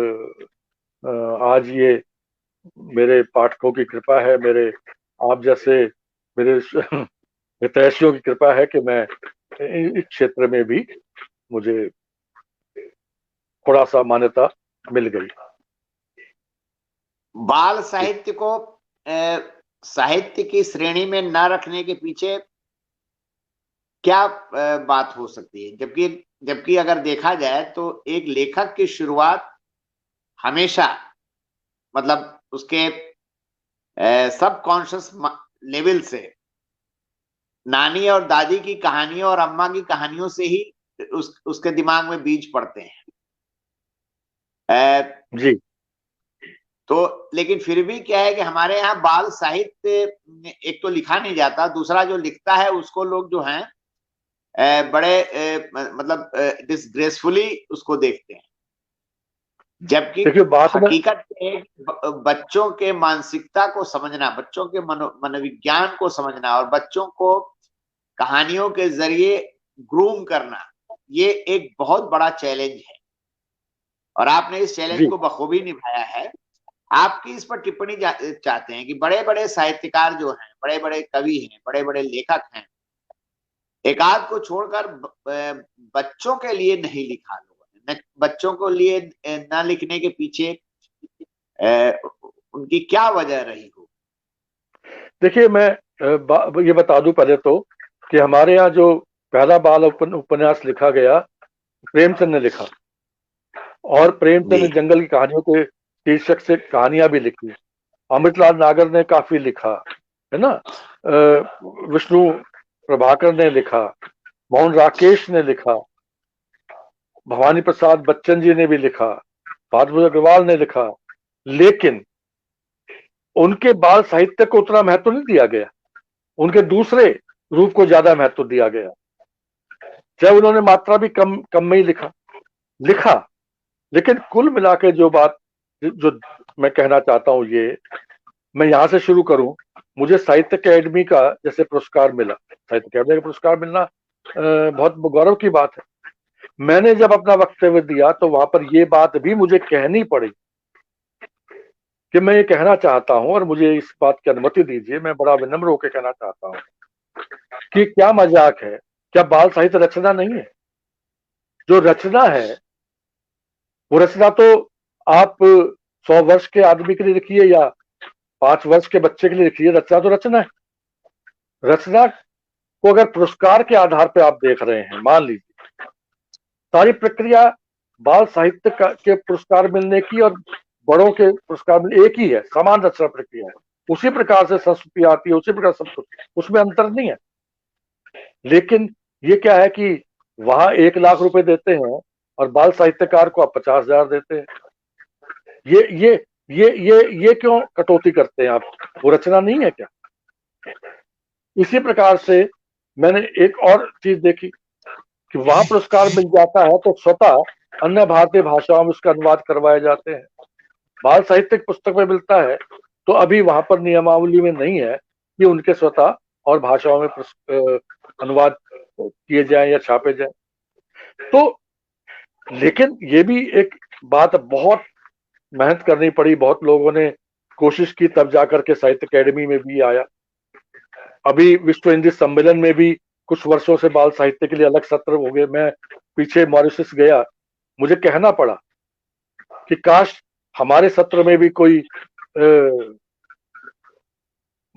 आज ये मेरे पाठकों की कृपा है, मेरे आप जैसे मेरे हितैषियों की कृपा है कि मैं इस क्षेत्र में भी मुझे थोड़ा सा मान्यता मिल गई। बाल साहित्य को साहित्य की श्रेणी में न रखने के पीछे क्या बात हो सकती है? जबकि अगर देखा जाए तो एक लेखक की शुरुआत हमेशा, मतलब उसके सबकॉन्शियस लेवल से, नानी और दादी की कहानियों और अम्मा की कहानियों से ही उसके दिमाग में बीज पड़ते हैं। जी। तो लेकिन फिर भी क्या है कि हमारे यहाँ बाल साहित्य एक तो लिखा नहीं जाता, दूसरा जो लिखता है उसको लोग जो हैं बड़े मतलब डिसग्रेसफुली उसको देखते हैं। जबकि हकीकत है बच्चों के मानसिकता को समझना, बच्चों के मनोविज्ञान को समझना और बच्चों को कहानियों के जरिए ग्रूम करना, ये एक बहुत बड़ा चैलेंज है और आपने इस चैलेंज को बखूबी निभाया है। आपकी इस पर टिप्पणी चाहते हैं कि बड़े बड़े साहित्यकार जो हैं, बड़े बड़े कवि हैं, बड़े बड़े लेखक हैं, एक आध को छोड़कर बच्चों के लिए नहीं लिखा लोगों ने। बच्चों को लिए न लिखने के पीछे उनकी क्या वजह रही हो? देखिए, मैं ये बता दूं पहले तो कि हमारे यहाँ जो पहला बाल उपन्यास लिखा गया प्रेमचंद ने लिखा, और प्रेमचंद ने जंगल की कहानियों के शीर्षक से कहानियां भी लिखी। अमृतलाल नागर ने काफी लिखा, है ना, विष्णु प्रभाकर ने लिखा, मोहन राकेश ने लिखा, भवानी प्रसाद बच्चन जी ने भी लिखा, बहादुर अग्रवाल ने लिखा। लेकिन उनके बाल साहित्य को उतना महत्व नहीं दिया गया, उनके दूसरे रूप को ज्यादा महत्व दिया गया। चाहे उन्होंने मात्रा भी कम में ही लिखा, लेकिन कुल मिलाकर जो बात जो मैं कहना चाहता हूँ ये, मैं यहाँ से शुरू करूं। मुझे साहित्य अकेडमी का जैसे पुरस्कार मिला, साहित्य अकेडमी का पुरस्कार मिलना बहुत गौरव की बात है। मैंने जब अपना वक्तव्य दिया तो वहां पर ये बात भी मुझे कहनी पड़ी कि मैं ये कहना चाहता हूं और मुझे इस बात की अनुमति दीजिए, मैं बड़ा विनम्र होकर कहना चाहता हूं कि क्या मजाक है, क्या बाल साहित्य रचना नहीं है? जो रचना है वो रचना तो आप 100 वर्ष के आदमी के लिए लिखिए या 5 वर्ष के बच्चे के लिए लिखिए, रचना तो रचना है। रचना को अगर पुरस्कार के आधार पर आप देख रहे हैं, मान लीजिए सारी प्रक्रिया बाल साहित्य के पुरस्कार मिलने की और बड़ों के पुरस्कार मिलने एक ही है, समान रचना प्रक्रिया है। उसी प्रकार से संस्कृति आती है, उसी प्रकार सब कुछ, उसमें अंतर नहीं है। लेकिन ये क्या है कि वहां 1 लाख रुपए देते हैं और बाल साहित्यकार को आप 50,000 देते हैं। ये क्यों कटौती करते हैं आप? वो रचना नहीं है क्या? इसी प्रकार से मैंने एक और चीज देखी कि वहां पुरस्कार मिल जाता है तो स्वतः अन्य भारतीय भाषाओं में उसका अनुवाद करवाए जाते हैं। बाल साहित्य पुस्तक में मिलता है तो अभी वहां पर नियमावली में नहीं है कि उनके स्वतः और भाषाओं में अनुवाद किए जाएं या छापे जाएं। तो लेकिन ये भी एक बात, बहुत मेहनत करनी पड़ी, बहुत लोगों ने कोशिश की, तब जाकर के साहित्य अकेडमी में भी आया। अभी विश्व हिंदी सम्मेलन में भी कुछ वर्षों से बाल साहित्य के लिए अलग सत्र हो गए। मैं पीछे मॉरिशस गया, मुझे कहना पड़ा कि काश हमारे सत्र में भी कोई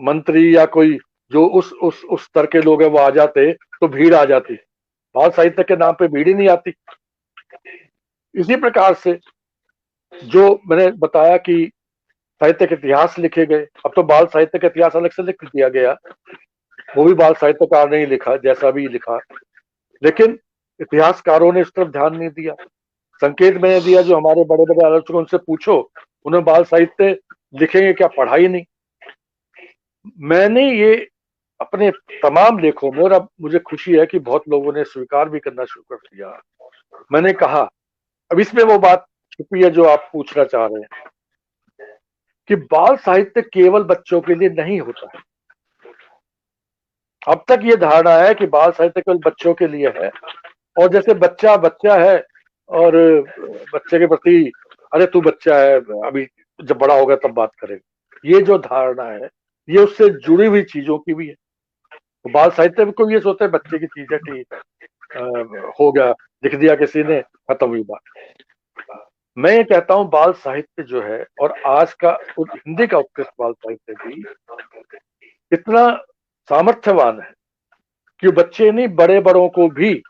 मंत्री या कोई जो उस स्तर के लोग हैं वो आ जाते तो भीड़ आ जाती। बाल साहित्य के नाम पे भीड़ ही नहीं आती। इसी प्रकार से जो मैंने बताया कि साहित्य के इतिहास लिखे गए, अब तो बाल साहित्य का इतिहास अलग से लिख दिया गया, वो भी बाल साहित्यकार ने लिखा जैसा भी लिखा, लेकिन इतिहासकारों ने इस तरफ ध्यान नहीं दिया। संकेत मैंने दिया जो हमारे बड़े बड़े आलोचक, उनसे पूछो, उन्हें बाल साहित्य लिखेंगे क्या, पढ़ाई नहीं। मैंने ये अपने तमाम लेखों में, और अब मुझे खुशी है कि बहुत लोगों ने स्वीकार भी करना शुरू कर दिया, मैंने कहा, अब इसमें वो बात छुपी है जो आप पूछना चाह रहे हैं कि बाल साहित्य केवल बच्चों के लिए नहीं होता है। अब तक ये धारणा है कि बाल साहित्य केवल बच्चों के लिए है, और जैसे बच्चा बच्चा है और बच्चे के प्रति, अरे तू बच्चा है, अभी जब बड़ा होगा तब बात करेगा, ये जो धारणा है ये उससे जुड़ी हुई चीजों की भी है। तो बाल साहित्य को ये सोचते हैं बच्चे की चीज है, ठीक है, हो गया, लिख दिया किसी ने, खत्म हुई बात। मैं ये कहता हूँ बाल साहित्य जो है, और आज का हिंदी का उत्कृष्ट बाल साहित्य भी इतना सामर्थ्यवान है कि बच्चे नहीं, बड़े बड़ों को भी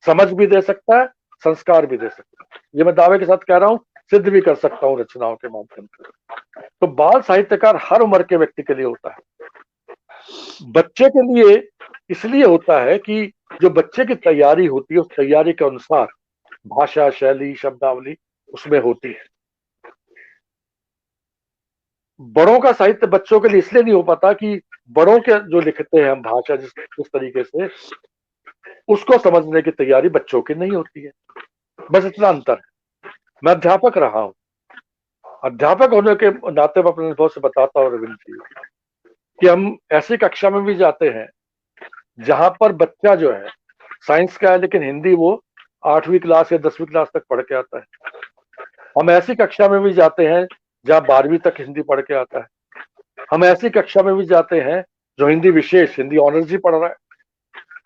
समझ भी दे सकता है, संस्कार भी दे सकता है। ये मैं दावे के साथ कह रहा हूँ, सिद्ध भी कर सकता हूँ रचनाओं के माध्यम से। तो बाल साहित्यकार हर उम्र के व्यक्ति के लिए होता है। बच्चे के लिए इसलिए होता है कि जो बच्चे की तैयारी होती है, उस तैयारी के अनुसार भाषा, शैली, शब्दावली उसमें होती है। बड़ों का साहित्य बच्चों के लिए इसलिए नहीं हो पाता कि बड़ों के जो लिखते हैं हम भाषा जिस तरीके से, उसको समझने की तैयारी बच्चों की नहीं होती है। बस इतना अंतर है। मैं अध्यापक रहा हूं, अध्यापक होने के नाते मैं अपने अनुभव से बताता हूँ रविंद्र जी कि हम ऐसी कक्षा में भी जाते हैं जहां पर बच्चा जो है साइंस का है, लेकिन हिंदी वो 8वीं क्लास या 10वीं क्लास तक पढ़ के आता है। हम ऐसी कक्षा में भी जाते हैं जहां 12वीं तक हिंदी पढ़ के आता है। हम ऐसी कक्षा में भी जाते हैं जो हिंदी विशेष, हिंदी ऑनर्स ही पढ़ रहा है।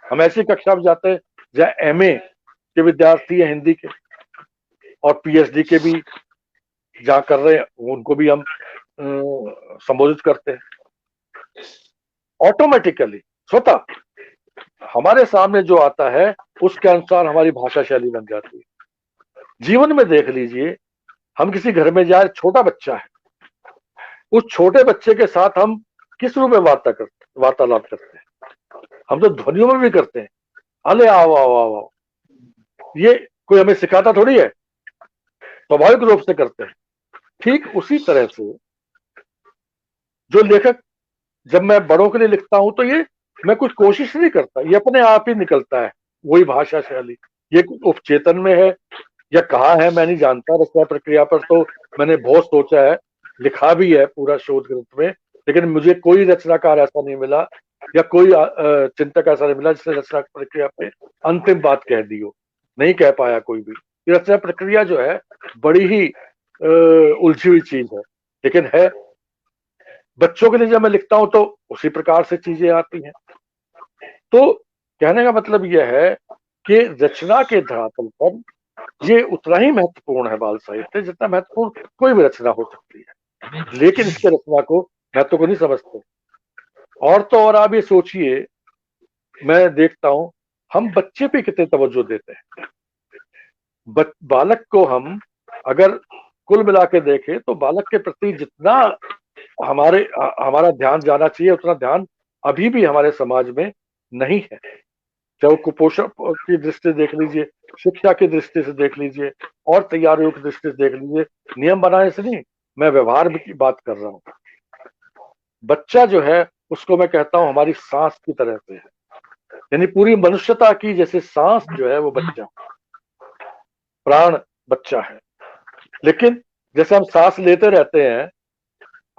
हम ऐसी कक्षा में जाते हैं जहां एमए के विद्यार्थी हैं हिंदी के, और पीएचडी के भी जहां कर रहे हैं उनको भी हम संबोधित करते हैं। ऑटोमेटिकली स्वतः हमारे सामने जो आता है उसके अनुसार हमारी भाषा शैली बन जाती है। जीवन में देख लीजिए, हम किसी घर में जाए, छोटा बच्चा है, उस छोटे बच्चे के साथ हम किस रूप में वार्तालाप करते हैं? हम तो ध्वनियों में भी करते हैं, अले आओ आओ आओ आओ। ये कोई हमें सिखाता थोड़ी है, स्वाभाविक रूप से करते हैं। ठीक उसी तरह से जो लेखक, जब मैं बड़ों के लिए लिखता हूं तो ये मैं कुछ कोशिश नहीं करता, ये अपने आप ही निकलता है, वही भाषा शैली। ये उपचेतन में है, या कहा है मैं नहीं जानता, रचना प्रक्रिया पर तो मैंने बहुत सोचा है, लिखा भी है पूरा शोध ग्रंथ में, लेकिन मुझे कोई रचनाकार ऐसा नहीं मिला या कोई चिंतक ऐसा नहीं मिला जिसने रचना प्रक्रिया पे अंतिम बात कह दी हो। नहीं कह पाया कोई भी। ये रचना प्रक्रिया जो है बड़ी ही उलझी हुई चीज है, लेकिन है। बच्चों के लिए जब मैं लिखता हूं तो उसी प्रकार से चीजें आती हैं। तो कहने का मतलब यह है कि रचना के धरातल पर ये उतना ही महत्वपूर्ण है बाल साहित्य जितना महत्वपूर्ण कोई भी रचना हो सकती है, लेकिन इसके रचना को महत्व को नहीं समझते। और तो और आप ये सोचिए, मैं देखता हूं हम बच्चे पे कितने तवज्जो देते हैं। बालक को हम अगर कुल मिला के देखें तो बालक के प्रति जितना हमारा ध्यान जाना चाहिए उतना ध्यान अभी भी हमारे समाज में नहीं है। चाहे वो कुपोषण की दृष्टि से देख लीजिए, शिक्षा की दृष्टि से देख लीजिए, और तैयारियों की दृष्टि से देख लीजिए। नियम बनाने से नहीं, मैं व्यवहार की बात कर रहा हूँ। बच्चा जो है उसको मैं कहता हूँ हमारी सांस की तरह से है, यानी पूरी मनुष्यता की जैसे सांस जो है वो बच्चा, प्राण बच्चा है। लेकिन जैसे हम सांस लेते रहते हैं,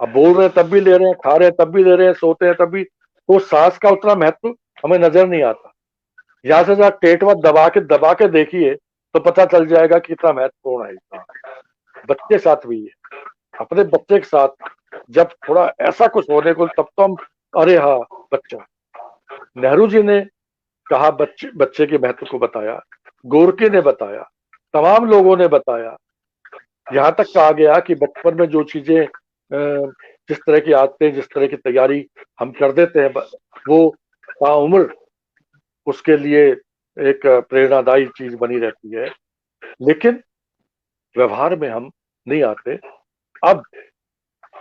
अब बोल रहे हैं तब भी ले रहे हैं, खा रहे हैं तब भी ले रहे हैं, सोते हैं तब भी, तो सांस का उतना महत्व हमें नजर नहीं आता। यहां से जरा टेटवा दबा के देखिए तो पता चल जाएगा कि कितना महत्वपूर्ण है सांस। बच्चे साथ भी है, अपने बच्चे के साथ जब थोड़ा ऐसा कुछ होने को, तब तो हम अरे हाँ बच्चा। नेहरू जी ने कहा, बच्चे के महत्व को बताया, गोरके ने बताया, तमाम लोगों ने बताया। यहां तक कहा गया कि बचपन में जो चीजें जिस तरह की आदतें, जिस तरह की तैयारी हम कर देते हैं, वो ताउम्र उसके लिए एक प्रेरणादायी चीज बनी रहती है। लेकिन व्यवहार में हम नहीं आते। अब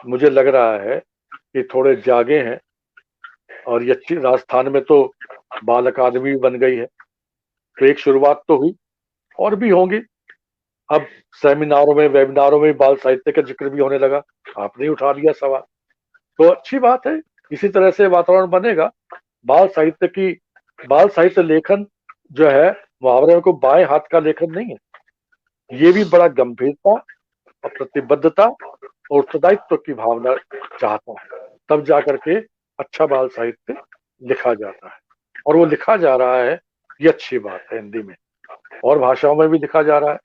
मुझे लग रहा है कि थोड़े जागे हैं, और ये अच्छी, राजस्थान में तो बाल अकादमी बन गई है, तो एक शुरुआत तो हुई, और भी होंगी। अब सेमिनारों में, वेबिनारों में बाल साहित्य का जिक्र भी होने लगा। आपने उठा लिया सवाल, तो अच्छी बात है। इसी तरह से वातावरण बनेगा। बाल साहित्य की बाल साहित्य लेखन जो है, मुहावरे को बाएं हाथ का लेखन नहीं है। ये भी बड़ा गंभीरता और प्रतिबद्धता और उत्तरदायित्व की भावना चाहता है, तब जाकर के अच्छा बाल साहित्य लिखा जाता है। और वो लिखा जा रहा है, ये अच्छी बात है। हिंदी में और भाषाओं में भी लिखा जा रहा है,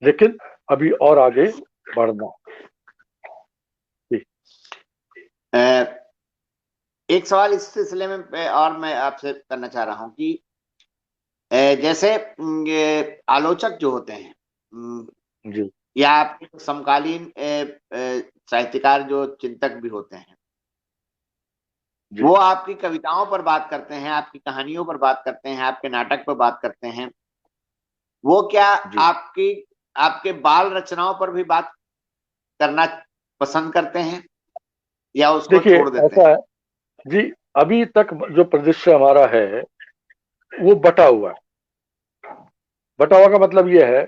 लेकिन अभी और आगे बढ़ना। एक सवाल इस सिलसिले में और मैं आपसे करना चाह रहा हूं कि जैसे ये आलोचक जो होते हैं, जी या आपके समकालीन साहित्यकार जो चिंतक भी होते हैं, वो आपकी कविताओं पर बात करते हैं, आपकी कहानियों पर बात करते हैं, आपके नाटक पर बात करते हैं। वो क्या आपके बाल रचनाओं पर भी बात करना पसंद करते हैं, या उसको देखिए, छोड़ देते ऐसा हैं? है जी, अभी तक जो परिदृश्य हमारा है वो बटा हुआ है। बटा हुआ का मतलब ये है,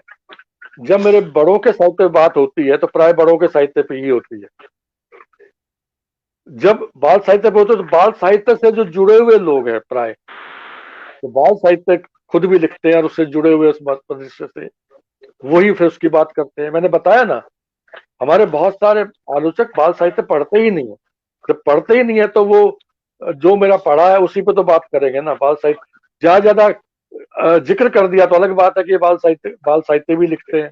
जब मेरे बड़ों के साहित्य पे बात होती है तो प्राय बड़ों के साहित्य पे ही होती है। जब बाल साहित्य पे होते है तो बाल साहित्य से जो जुड़े हुए लोग हैं प्राय, तो बाल साहित्य खुद भी लिखते हैं और उससे जुड़े हुए उस परिदृश्य से वही फिर उसकी बात करते हैं। मैंने बताया ना, हमारे बहुत सारे आलोचक बाल साहित्य पढ़ते ही नहीं है। जब पढ़ते ही नहीं है तो वो जो मेरा पढ़ा है उसी पे तो बात करेंगे ना। बाल साहित्य ज्यादा ज्यादा जिक्र कर दिया तो अलग बात है कि बाल साहित्य भी लिखते हैं,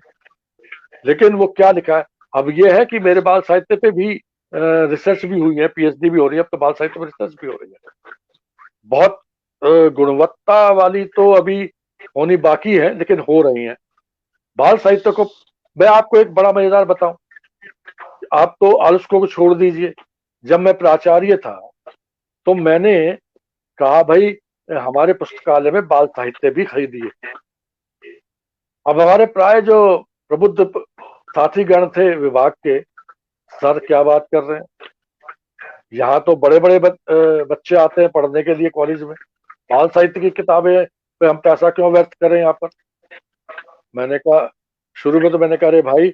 लेकिन वो क्या लिखा है। अब ये है कि मेरे बाल साहित्य पे भी रिसर्च भी हुई है, पीएचडी भी हो रही है, अब तो बाल साहित्य पर रिसर्च भी हो रही है। बहुत गुणवत्ता वाली तो अभी होनी बाकी है, लेकिन हो रही है। बाल साहित्य को मैं आपको एक बड़ा मजेदार बताऊं, आप तो आलोचकों को छोड़ दीजिए। जब मैं प्राचार्य था तो मैंने कहा, भाई हमारे पुस्तकालय में बाल साहित्य भी खरीदिए। अब हमारे प्राय जो प्रबुद्ध साथीगण थे विभाग के, सर क्या बात कर रहे हैं, यहाँ तो बड़े बड़े बच्चे आते हैं पढ़ने के लिए कॉलेज में, बाल साहित्य की किताबें पे हम पैसा क्यों व्यर्थ करें यहाँ पर। मैंने कहा, शुरू में तो मैंने कहा, अरे भाई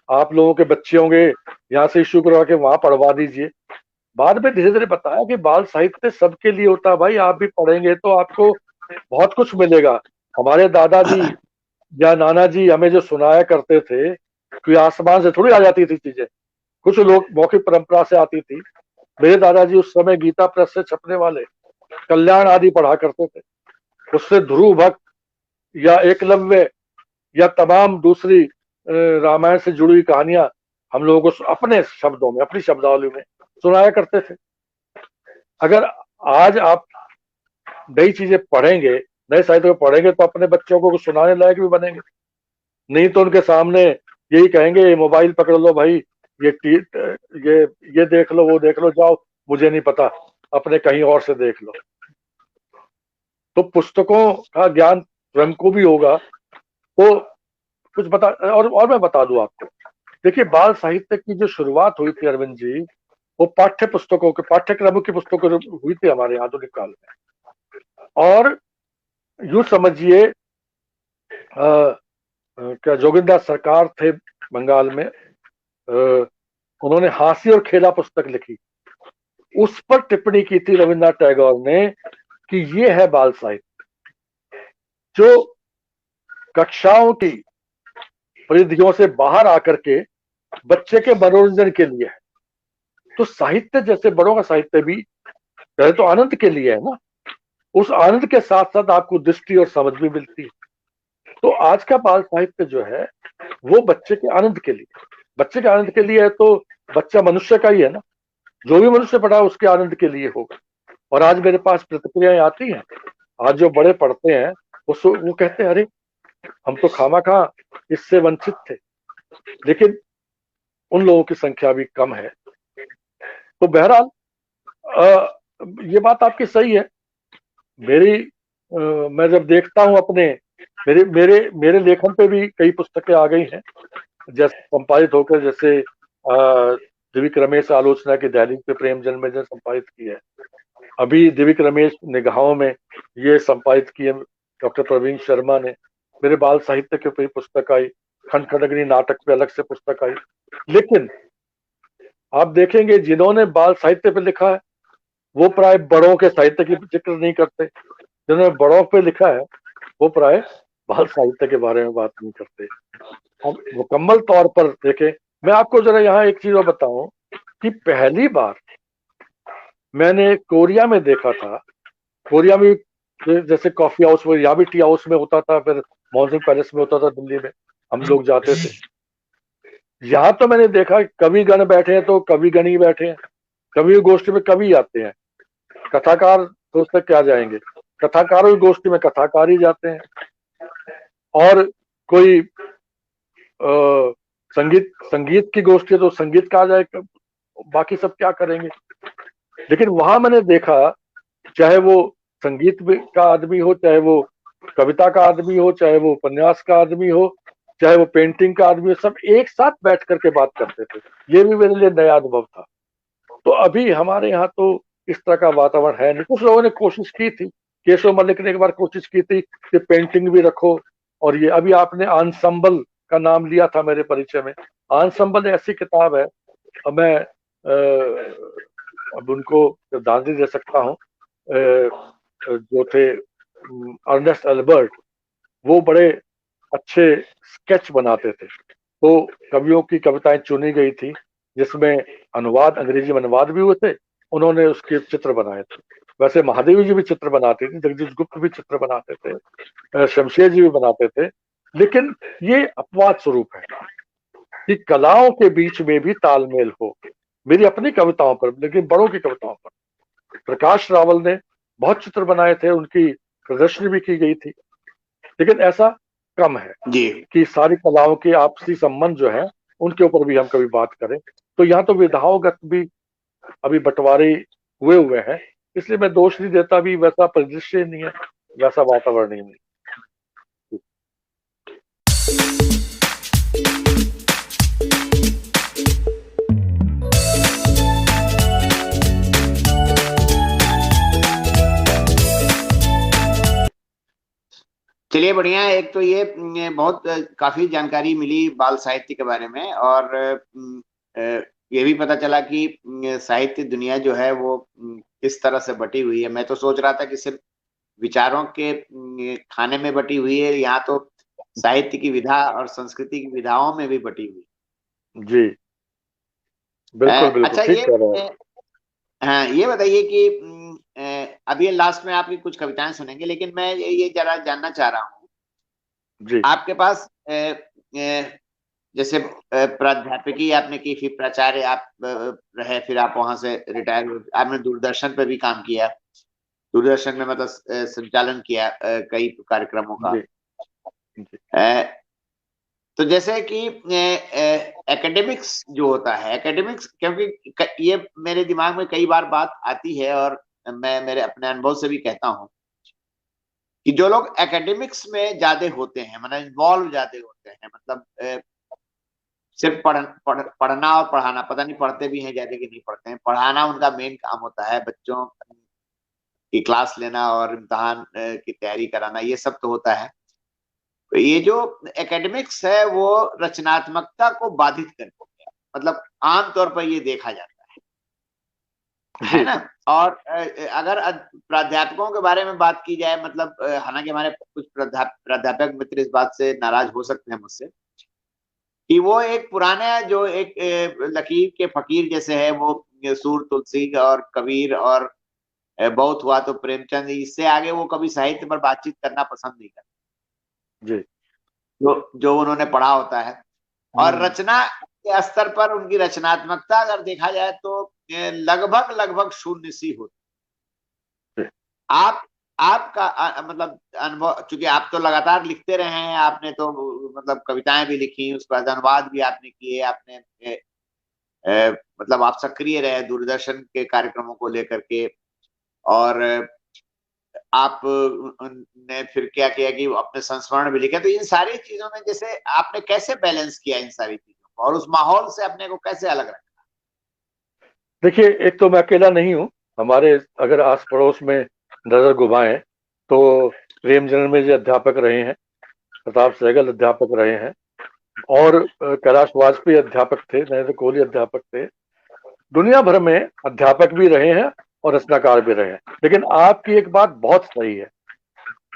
आप लोगों के बच्चे होंगे, यहाँ से इश्यू करवा के वहां पढ़वा दीजिए। बाद में धीरे धीरे बताया कि बाल साहित्य सबके लिए होता है भाई, आप भी पढ़ेंगे तो आपको बहुत कुछ मिलेगा। हमारे दादाजी या नाना जी हमें जो सुनाया करते थे कि आसमान से थोड़ी आ जाती थी चीजें, कुछ लोग मौखिक परंपरा से आती थी। मेरे दादाजी उस समय गीता प्रेस से छपने वाले कल्याण आदि पढ़ा करते थे, उससे ध्रुव भक्त या एकलव्य या तमाम दूसरी रामायण से जुड़ी हुई कहानियां हम लोगों को अपने शब्दों में, अपनी शब्दावली में सुनाया करते थे। अगर आज आप नई चीजें पढ़ेंगे, नए साहित्य को पढ़ेंगे, तो अपने बच्चों को कुछ सुनाने लायक भी बनेंगे। नहीं तो उनके सामने यही कहेंगे, ये मोबाइल पकड़ लो भाई, ये ये ये देख लो, वो देख लो, जाओ, मुझे नहीं पता, अपने कहीं और से देख लो। तो पुस्तकों का ज्ञान स्वयं को भी होगा। तो कुछ बता, और मैं बता दूं आपको, देखिए बाल साहित्य की जो शुरुआत हुई थी अरविंद जी, वो पाठ्य पुस्तकों के, पाठ्यक्रमों की पुस्तकों हुई थी हमारे आधुनिक काल में। और यूं समझिए, क्या जोगिंदर सरकार थे बंगाल में, उन्होंने हांसी और खेला पुस्तक लिखी, उस पर टिप्पणी की थी रविन्द्रनाथ टैगोर ने कि ये है बाल साहित्य जो कक्षाओं की परिधियों से बाहर आकर के बच्चे के मनोरंजन के लिए है। तो साहित्य जैसे बड़ों का साहित्य भी पहले तो आनंद के लिए है ना, उस आनंद के साथ साथ आपको दृष्टि और समझ भी मिलती है। तो आज का बाल साहित्य जो है वो बच्चे के आनंद के लिए, बच्चे के आनंद के लिए है। तो बच्चा मनुष्य का ही है ना, जो भी मनुष्य पढ़ा उसके आनंद के लिए होगा। और आज मेरे पास प्रतिक्रियाएं आती हैं, आज जो बड़े पढ़ते हैं वो कहते हैं, अरे हम तो खामा इससे वंचित थे। लेकिन उन लोगों की संख्या भी कम है। तो बहरहाल ये बात आपकी सही है। मेरी मैं जब देखता हूं अपने, मेरे मेरे मेरे लेखन पे भी कई पुस्तकें आ गई हैं, जैसे संपादित होकर, जैसे दिव्य रमेश आलोचना की दहलीज पे प्रेम जन्मे ने संपादित की है। अभी दिव्य रमेश निगाहों में ये संपादित की है डॉक्टर प्रवीण शर्मा ने। मेरे बाल साहित्य के ऊपर पुस्तक आई, खंड खंडग्नि नाटक पे अलग से पुस्तक आई। लेकिन आप देखेंगे जिन्होंने बाल साहित्य पे लिखा है वो प्राय बड़ों के साहित्य की जिक्र नहीं करते, जिन्होंने बड़ों पे लिखा है वो प्राय बाल साहित्य के बारे में बात नहीं करते। अब मुकम्मल तौर पर देखें, मैं आपको जरा यहाँ एक चीज और बताऊं कि पहली बार मैंने कोरिया में देखा था। कोरिया में जैसे कॉफी हाउस में, यहाँ भी टी हाउस में होता था, फिर मॉनसून पैलेस में होता था, दिल्ली में हम लोग जाते थे। यहाँ तो मैंने देखा कवि गण बैठे हैं तो कवि गण ही बैठे हैं, कवि गोष्ठी में कवि आते हैं, कथाकार दोस्त क्या जाएंगे, कथाकारों की गोष्ठी में कथाकार ही जाते हैं। और कोई संगीत की गोष्ठी है तो संगीतकार जाए, बाकी सब क्या करेंगे। लेकिन वहां मैंने देखा, चाहे वो संगीत का आदमी हो, चाहे वो कविता का आदमी हो, चाहे वो उपन्यास का आदमी हो, चाहे वो पेंटिंग का आदमी हो, सब एक साथ बैठ करके बात करते थे। ये भी मेरे लिए नया अनुभव था। तो अभी हमारे यहाँ तो इस तरह का वातावरण है नहीं। कुछ लोगों ने कोशिश की थी, केशव मलिक ने एक बार कोशिश की थी कि पेंटिंग भी रखो। और ये अभी आपने आंसम्बल का नाम लिया था मेरे परिचय में, आंसम्बल ऐसी किताब है, अब मैं अब उनको श्रद्धांजलि दे सकता हूँ, जो थे अर्नेस्ट एल्बर्ट, वो बड़े अच्छे स्केच बनाते थे। तो कवियों की कविताएं चुनी गई थी जिसमें अनुवाद, अंग्रेजी में अनुवाद भी हुए थे, उन्होंने उसके चित्र बनाए थे। वैसे महादेवी जी भी चित्र बनाते थे, जगदीश गुप्त भी चित्र बनाते थे, शमशेर जी भी बनाते थे। लेकिन ये अपवाद स्वरूप है कि कलाओं के बीच में भी तालमेल हो। मेरी अपनी कविताओं पर, लेकिन बड़ों की कविताओं पर प्रकाश रावल ने बहुत चित्र बनाए थे, उनकी प्रदर्शनी भी की गई थी। लेकिन ऐसा कम है जी कि सारी कलाओं के आपसी संबंध जो है उनके ऊपर भी हम कभी बात करें। तो यहाँ तो विधाओगत भी अभी बंटवारे हुए हैं, इसलिए मैं दोष नहीं देता, भी वैसा परिदृश्य नहीं है, वैसा वातावरण ही नहीं। चलिए बढ़िया है। एक तो ये बहुत काफी जानकारी मिली बाल साहित्य के बारे में, और ये भी पता चला कि साहित्य दुनिया जो है वो किस तरह से बटी हुई है। मैं तो सोच रहा था कि सिर्फ विचारों के खाने में बटी हुई है, यहाँ तो साहित्य की विधा और संस्कृति की विधाओं में भी बटी हुई। जी, बिल्कुल बिल्कुल अच्छा, ठीक ये कह रहे हैं। हाँ, ये बताइए कि अभी लास्ट में आपकी कुछ कविताएं सुनेंगे, लेकिन मैं ये जरा जानना चाह रहा हूँ, जी आपके पास जैसे प्राध्यापकी आपने की, फिर प्राचार्य आप रहे, फिर आप वहां से रिटायर हुए, आपने दूरदर्शन पर भी काम किया, दूरदर्शन में मतलब संचालन किया कई कार्यक्रमों का। जी जी अ, तो जैसे कि एकेडमिक्स जो होता है, एकेडमिक्स, क्योंकि ये मेरे दिमाग में कई बार बात आती है, और मैं मेरे अपने अनुभव से भी कहता हूँ कि जो लोग एकेडमिक्स में ज्यादा होते हैं, मतलब इन्वॉल्व ज्यादा होते हैं, मतलब सिर्फ पढ़ना और पढ़ाना, पता नहीं पढ़ते भी हैं ज्यादा कि नहीं पढ़ते हैं, पढ़ाना उनका मेन काम होता है, बच्चों की क्लास लेना और इम्तहान की तैयारी कराना, ये सब तो होता है। तो ये जो एकेडमिक्स है वो रचनात्मकता को बाधित करती है, मतलब आमतौर पर ये देखा जाता है जी ना। और अगर प्राध्यापकों के बारे में बात की जाए, मतलब हालांकि हमारे कुछ प्राध्यापक मित्र इस बात से नाराज हो सकते हैं मुझसे, कि वो एक पुराने जो एक लकीर के फकीर जैसे है, वो सूर तुलसी और कबीर और बहुत हुआ तो प्रेमचंद, इससे आगे वो कभी साहित्य पर बातचीत करना पसंद नहीं करते, जी जो उन्होंने पढ़ा होता है। और हम्म रचना के स्तर पर उनकी रचनात्मकता अगर देखा जाए तो लगभग लगभग शून्य सी होती। जी आप आपका मतलब अनुभव, चूंकि आप तो लगातार लिखते रहे हैं, आपने तो मतलब कविताएं भी लिखी, उसके बाद अनुवाद भी आपने किए, आपने मतलब आप सक्रिय रहे दूरदर्शन के कार्यक्रमों को लेकर के। और आप ने फिर क्या किया कि अपने संस्मरण भी लिखे, तो इन सारी चीजों में जैसे आपने कैसे बैलेंस किया इन सारी चीजों को, और उस माहौल से अपने को कैसे अलग रखा? देखिए, एक तो मैं अकेला नहीं हूँ। हमारे अगर आस पड़ोस में नजर घुमाएं तो प्रेम जन्मे जी अध्यापक रहे हैं, प्रताप सहगल अध्यापक रहे हैं, और कैलाश वाजपेयी अध्यापक थे, नरेंद्र कोहली अध्यापक थे। दुनिया भर में अध्यापक भी रहे हैं और रचनाकार भी रहे हैं। लेकिन आपकी एक बात बहुत सही है।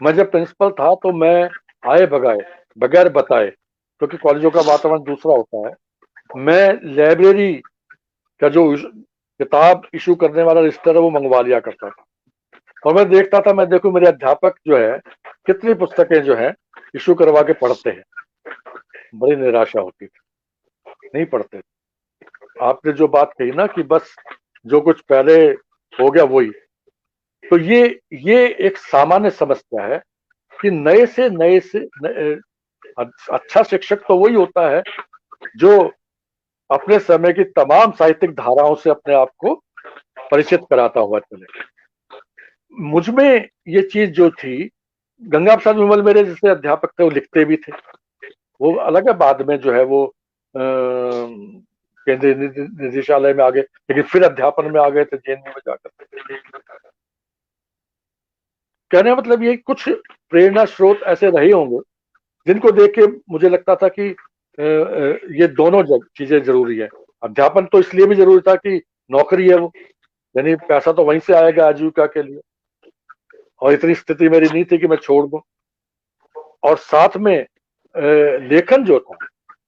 मैं जब प्रिंसिपल था तो मैं आए बगाए, बगैर बताए, क्योंकि कॉलेजों का वातावरण दूसरा होता है, मैं लाइब्रेरी का जो किताब इशू करने वाला रजिस्टर है वो मंगवा लिया करता था। और मैं देखता था, मैं देखूं मेरे अध्यापक जो है कितनी पुस्तकें जो है इशू करवा के पढ़ते हैं। बड़ी निराशा होती थी, नहीं पढ़ते। आपने जो बात कही ना कि बस जो कुछ पहले हो गया वही, तो ये एक सामान्य समस्या है कि नए से अच्छा शिक्षक तो वही होता है जो अपने समय की तमाम साहित्यिक धाराओं से अपने आप को परिचित कराता हुआ चले। मुझमें ये चीज जो थी, गंगा प्रसाद विमल मेरे जैसे अध्यापक थे, वो लिखते भी थे, वो अलग है, बाद में जो है वो केंद्रीय निदेशालय में आ गए, लेकिन फिर अध्यापन में आ गए थे जेएनयू में जाकर। कहने का मतलब ये कुछ प्रेरणा स्रोत ऐसे रहे होंगे जिनको देख के मुझे लगता था कि ये दोनों चीजें जरूरी है। अध्यापन तो इसलिए भी जरूरी था कि नौकरी है वो, यानी पैसा तो वहीं से आएगा आजीविका के लिए, और इतनी स्थिति मेरी नहीं थी कि मैं छोड़ दूं। और साथ में लेखन जो था,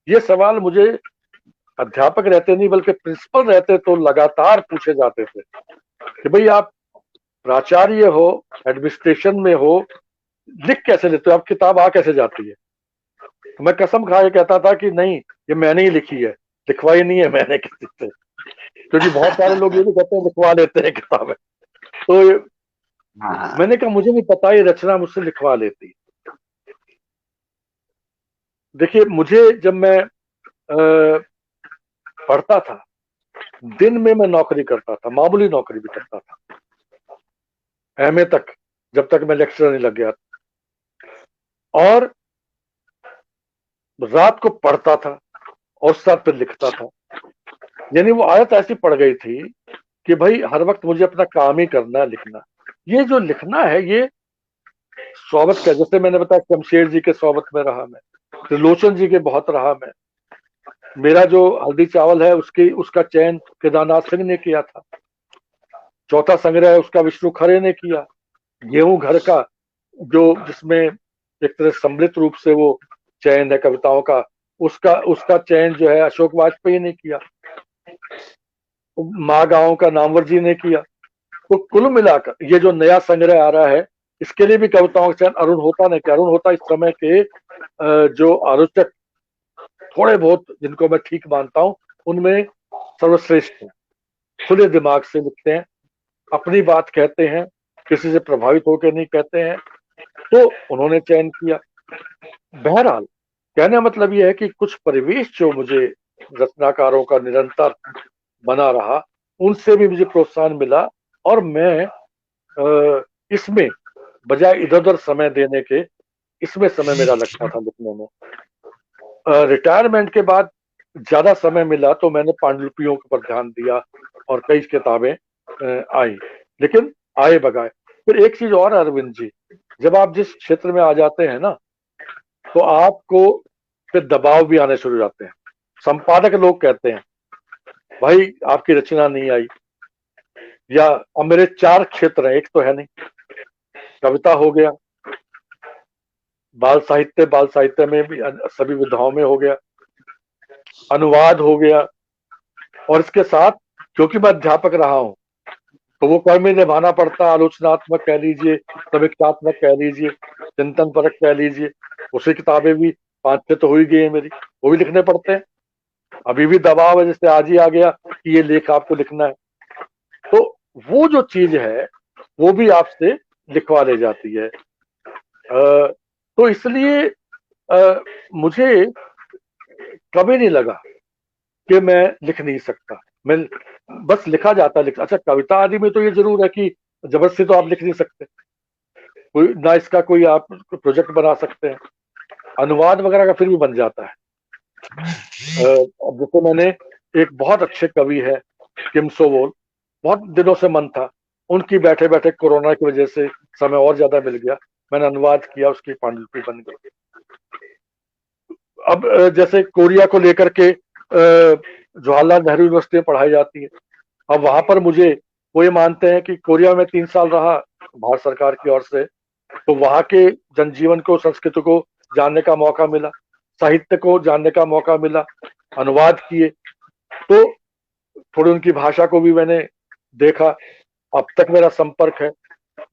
ये सवाल मुझे अध्यापक रहते नहीं बल्कि प्रिंसिपल रहते तो लगातार पूछे जाते थे कि भाई आप प्राचार्य हो, एडमिनिस्ट्रेशन में हो, लिख कैसे लेते हो, आप किताब आ कैसे जाती है? तो मैं कसम खा के कहता था कि नहीं, ये मैंने ही लिखी है, लिखवाई नहीं है मैंने किसी से। क्योंकि बहुत सारे लोग ये भी कहते हैं लिखवा लेते हैं किताबें। तो हाँ। मैंने कहा मुझे नहीं पता, ये रचना मुझसे लिखवा लेती। देखिए, मुझे जब मैं पढ़ता था, दिन में मैं नौकरी करता था, मामूली नौकरी भी करता था, एमए तक, जब तक मैं लेक्चरर नहीं लग गया। और रात को पढ़ता था और साथ फिर लिखता था। यानी वो आदत ऐसी पड़ गई थी कि भाई हर वक्त मुझे अपना काम ही करना है, लिखना। ये जो लिखना है ये सोबत का, जैसे मैंने बताया शमशेर जी के सोबत में रहा मैं, त्रिलोचन जी के बहुत रहा मैं। मेरा जो हल्दी चावल है उसका चयन केदारनाथ सिंह ने किया था। चौथा संग्रह है उसका विष्णु खरे ने किया। गेहूं घर का, जो जिसमें एक तरह सम्मिलित रूप से वो चयन है कविताओं का, उसका उसका चयन जो है अशोक वाजपेयी ने किया, माँ गाँव का नामवर जी ने किया। तो कुल मिलाकर ये जो नया संग्रह आ रहा है, इसके लिए भी कविताओं का चयन अरुण होता ने किया। अरुण होता इस समय के जो आलोचक थोड़े बहुत जिनको मैं ठीक मानता हूँ, उनमें सर्वश्रेष्ठ है। खुले दिमाग से लिखते हैं, अपनी बात कहते हैं, किसी से प्रभावित होकर नहीं कहते हैं, तो उन्होंने चयन किया। बहरहाल कहने का मतलब यह है कि कुछ परिवेश जो मुझे रचनाकारों का निरंतर बना रहा, उनसे भी मुझे प्रोत्साहन मिला, और मैं इसमें बजाय इधर उधर समय देने के, इसमें समय मेरा लगता था लिखने में। रिटायरमेंट के बाद ज्यादा समय मिला तो मैंने पांडुलिपियों पर ध्यान दिया और कई किताबें आई, लेकिन आए बगाए। फिर एक चीज और अरविंद जी, जब आप जिस क्षेत्र में आ जाते हैं ना, तो आपको फिर दबाव भी आने शुरू हो जाते हैं। संपादक लोग कहते हैं भाई आपकी रचना नहीं आई, या अब मेरे 4 क्षेत्र हैं, एक तो है नहीं। कविता हो गया, बाल साहित्य में भी सभी विधाओं में हो गया, अनुवाद हो गया, और इसके साथ क्योंकि मैं अध्यापक रहा हूं, तो वो कर्म ही निभाना पड़ता, आलोचनात्मक कह लीजिए, समीक्षात्मक कह लीजिए, चिंतन परक कह लीजिए। उसी किताबें भी 5-6 तो हो ही गई है मेरी, वो भी लिखने पड़ते हैं। अभी भी दबाव है, जैसे आज ही आ गया कि ये लेख आपको लिखना है, तो वो जो चीज है वो भी आपसे लिखवा ले जाती है। तो इसलिए मुझे कभी नहीं लगा कि मैं लिख नहीं सकता। मैं बस लिखा जाता, अच्छा कविता आदि में तो ये जरूर है कि जबरदस्ती तो आप लिख नहीं सकते, कोई ना इसका कोई आप प्रोजेक्ट बना सकते हैं। अनुवाद वगैरह का फिर भी बन जाता है। अब जैसे मैंने एक बहुत अच्छे कवि है किम सोवोल, बहुत दिनों से मन था, उनकी बैठे बैठे कोरोना की वजह से समय और ज्यादा मिल गया, मैंने अनुवाद किया, उसकी पांडुलिपि बन गई। अब जैसे कोरिया को लेकर के जवाहरलाल नेहरू यूनिवर्सिटी में पढ़ाई जाती है। अब वहां पर मुझे, वो ये मानते हैं कि कोरिया में 3 साल रहा भारत सरकार की ओर से, तो वहां के जनजीवन को, संस्कृति को जानने का मौका मिला, साहित्य को जानने का मौका मिला, अनुवाद किए, तो थोड़ी उनकी भाषा को भी मैंने देखा। अब तक मेरा संपर्क है।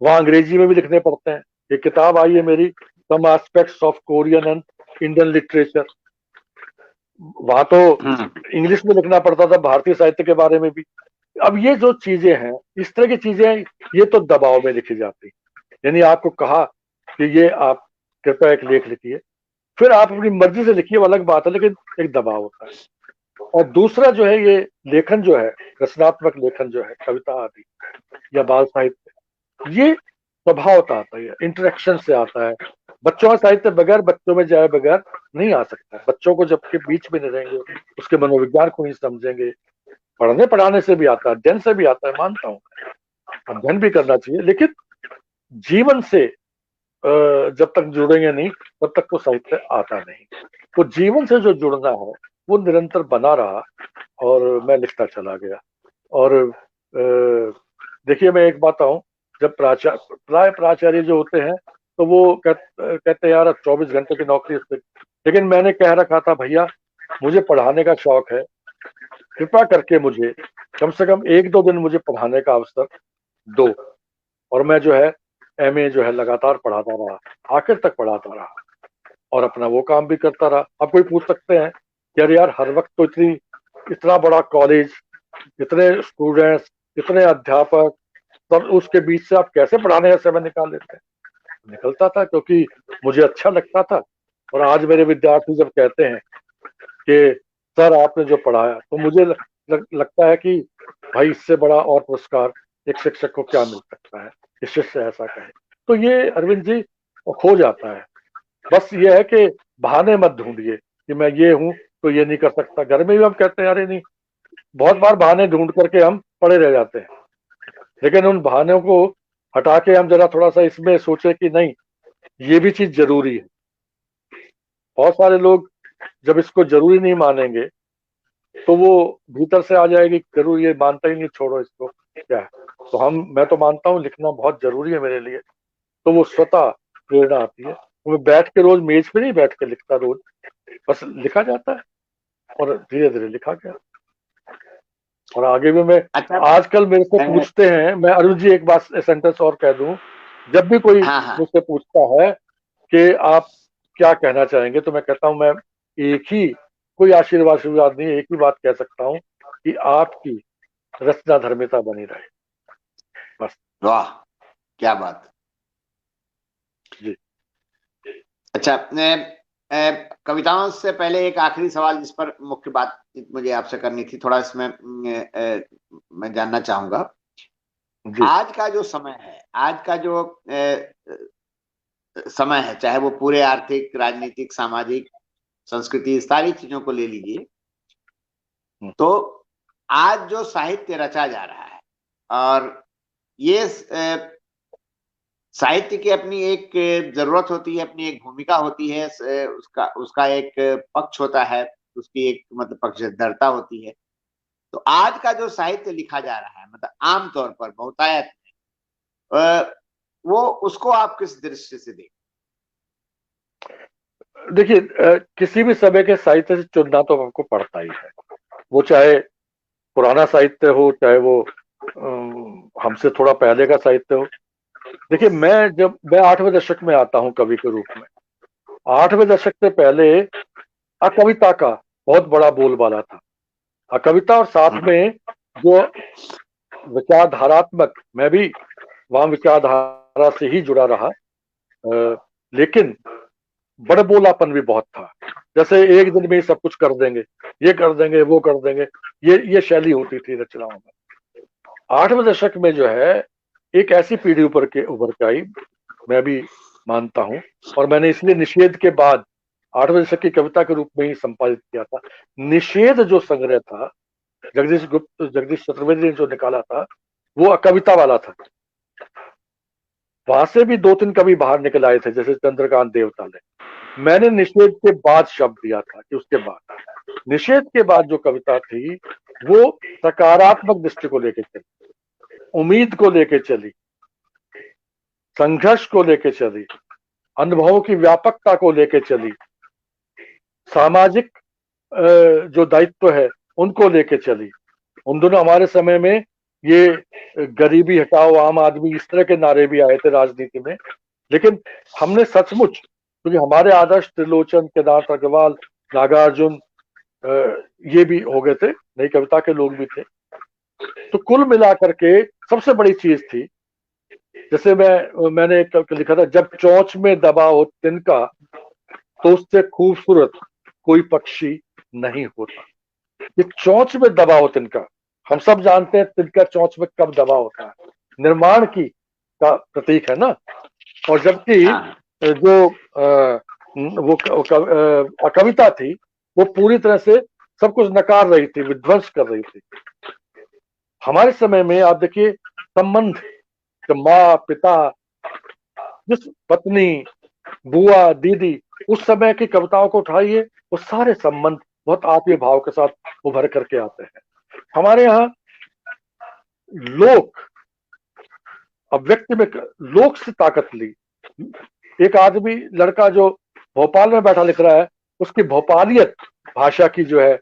वहां अंग्रेजी में भी लिखने पड़ते हैं। एक किताब आई है मेरी, some aspects of Korean and Indian literature, वहां तो इंग्लिश में लिखना पड़ता था, भारतीय साहित्य के बारे में भी। अब ये जो चीजें हैं, इस तरह की चीजें, ये तो दबाव में लिखी जाती, यानी आपको कहा कि ये आप कृपया एक लेख लिखिए, फिर आप अपनी मर्जी से लिखिए, वो अलग बात है, लेकिन एक दबाव होता है। और दूसरा जो है, ये लेखन जो है, रचनात्मक लेखन जो है, कविता आदि या बाल साहित्य, ये स्वभाव का आता है, इंटरेक्शन से आता है। बच्चों का साहित्य बगैर बच्चों में जाए बगैर नहीं आ सकता है। बच्चों को जबकि बीच में नहीं रहेंगे, उसके मनोविज्ञान को नहीं समझेंगे। पढ़ने पढ़ाने से भी आता है, अध्ययन से भी आता है, मानता हूँ, अध्ययन भी करना चाहिए, लेकिन जीवन से जब तक जुड़ेंगे नहीं तब तक वो साहित्य आता नहीं। तो जीवन से जो जुड़ना है वो निरंतर बना रहा, और मैं लिखता चला गया। और देखिए मैं एक बात कहूँ, जब प्राचार्य जो होते हैं, तो वो कहते हैं यार 24 घंटे की नौकरी इससे, लेकिन मैंने कह रखा था भैया मुझे पढ़ाने का शौक है, कृपा करके मुझे कम से कम 1-2 दिन मुझे पढ़ाने का अवसर दो। और मैं जो है एमए जो है लगातार पढ़ाता रहा, आखिर तक पढ़ाता रहा, और अपना वो काम भी करता रहा। अब कोई पूछ सकते हैं कि अरे यार हर वक्त तो इतना बड़ा कॉलेज, इतने स्टूडेंट्स, इतने अध्यापक, तब उसके बीच से आप कैसे पढ़ाने का समय निकाल लेते हैं? निकलता था क्योंकि मुझे अच्छा लगता था। और आज मेरे विद्यार्थी जब कहते हैं कि सर आपने जो पढ़ाया, तो मुझे लगता है कि भाई इससे बड़ा और पुरस्कार एक शिक्षक को क्या मिल सकता है कि शिष्य ऐसा कहे। तो ये अरविंद जी हो जाता है। बस ये है कि बहाने मत ढूंढिए कि मैं ये हूं तो ये नहीं कर सकता। घर में भी हम कहते हैं अरे नहीं, बहुत बार बहाने ढूंढ करके हम पड़े रह जाते हैं, लेकिन उन बहानों को हटा के हम जरा थोड़ा सा इसमें सोचे कि नहीं, ये भी चीज जरूरी है। बहुत सारे लोग जब इसको जरूरी नहीं मानेंगे तो वो भीतर से आ जाएगी जरूर, ये मानता ही नहीं, छोड़ो इसको क्या है। तो मैं तो मानता हूँ लिखना बहुत जरूरी है मेरे लिए, तो वो स्वतः प्रेरणा आती है मैं बैठ के रोज मेज पे नहीं बैठ के लिखता, रोज बस लिखा जाता है और धीरे धीरे लिखा गया। और आगे भी मैं, अच्छा। आजकल मेरे से पूछते हैं, मैं अरुण जी एक बात सेंटेंस और कह दूं, जब भी कोई हाँ हाँ। मुझसे पूछता है कि आप क्या कहना चाहेंगे, तो मैं कहता हूं मैं एक ही, कोई आशीर्वाद नहीं, एक ही बात कह सकता हूं कि आपकी रचना धर्मिता बनी रहे, बस। वाह, क्या बात। जी। अच्छा, कविताओं से पहले एक आखिरी सवाल जिस पर मुख्य बात मुझे आपसे करनी थी, थोड़ा इसमें मैं जानना चाहूंगा। जी। आज का जो समय है, आज का जो समय है, चाहे वो पूरे आर्थिक, राजनीतिक, सामाजिक, संस्कृति, सारी चीजों को ले लीजिए, तो आज जो साहित्य रचा जा रहा है, और ये साहित्य की अपनी एक जरूरत होती है, अपनी एक भूमिका होती है, उसका उसका एक पक्ष होता है, उसकी एक मतलब पक्षधरता होती है। तो आज का जो साहित्य लिखा जा रहा है, मतलब आमतौर पर बहुतायत में, वो उसको आप किस दृष्टि से देखें? देखिए, किसी भी समय के साहित्य से चुनना तो हमको पड़ता ही है, वो चाहे पुराना साहित्य हो, चाहे वो हमसे थोड़ा पहले का साहित्य हो। देखिए, मैं 8वें दशक में आता हूं कवि के रूप में। 8वें दशक से पहले अकविता का बहुत बड़ा बोलबाला था। अकविता और साथ में जो विचारधारात्मक, मैं भी वहां विचारधारा से ही जुड़ा रहा, लेकिन बड़बोलापन भी बहुत था। जैसे एक दिन में ही सब कुछ कर देंगे, ये कर देंगे, वो कर देंगे, ये शैली होती थी रचनाओं में। 8वें दशक में जो है, एक ऐसी पीढ़ी उभर के आई, मैं भी मानता हूं, और मैंने इसलिए निषेध के बाद 8वें दशक की कविता के रूप में ही संपादित किया था। निषेध जो संग्रह था, जगदीश चतुर्वेदी ने जो निकाला था, वो कविता वाला था। वहां से भी 2-3 कवि बाहर निकल आए थे, जैसे चंद्रकांत देवताले। मैंने निषेध के बाद शब्द दिया था कि उसके बाद, निषेध के बाद जो कविता थी वो सकारात्मक दृष्टि को लेकर चली, उम्मीद को लेकर चली, संघर्ष को लेकर चली, अनुभवों की व्यापकता को लेकर चली, सामाजिक जो दायित्व है उनको लेकर चली। उन दोनों हमारे समय में ये गरीबी हटाओ, आम आदमी, इस तरह के नारे भी आए थे राजनीति में। लेकिन हमने सचमुच, क्योंकि हमारे आदर्श त्रिलोचन, केदार अग्रवाल, नागार्जुन, ये भी हो गए थे, नई कविता के लोग भी थे। तो कुल मिलाकर के सबसे बड़ी चीज थी, जैसे मैंने एक लिखा था, जब चोंच में दबा हो तिनका, तो उससे खूबसूरत कोई पक्षी नहीं होता। ये चोंच में दबा हो तिनका, हम सब जानते हैं तिनका चोंच में कब दबा होता है, निर्माण की का प्रतीक है ना। और जबकि हाँ। जो वो कविता थी, वो पूरी तरह से सब कुछ नकार रही थी, विध्वंस कर रही थी। हमारे समय में आप देखिए, संबंध, जो माँ पिता, जिस पत्नी, बुआ, दीदी, उस समय की कविताओं को उठाइए, वो सारे संबंध बहुत आत्मीय भाव के साथ उभर करके आते हैं। हमारे यहाँ लोक, अब व्यक्ति में लोक से ताकत ली। एक आदमी, लड़का जो भोपाल में बैठा लिख रहा है, उसकी भोपालियत भाषा की जो है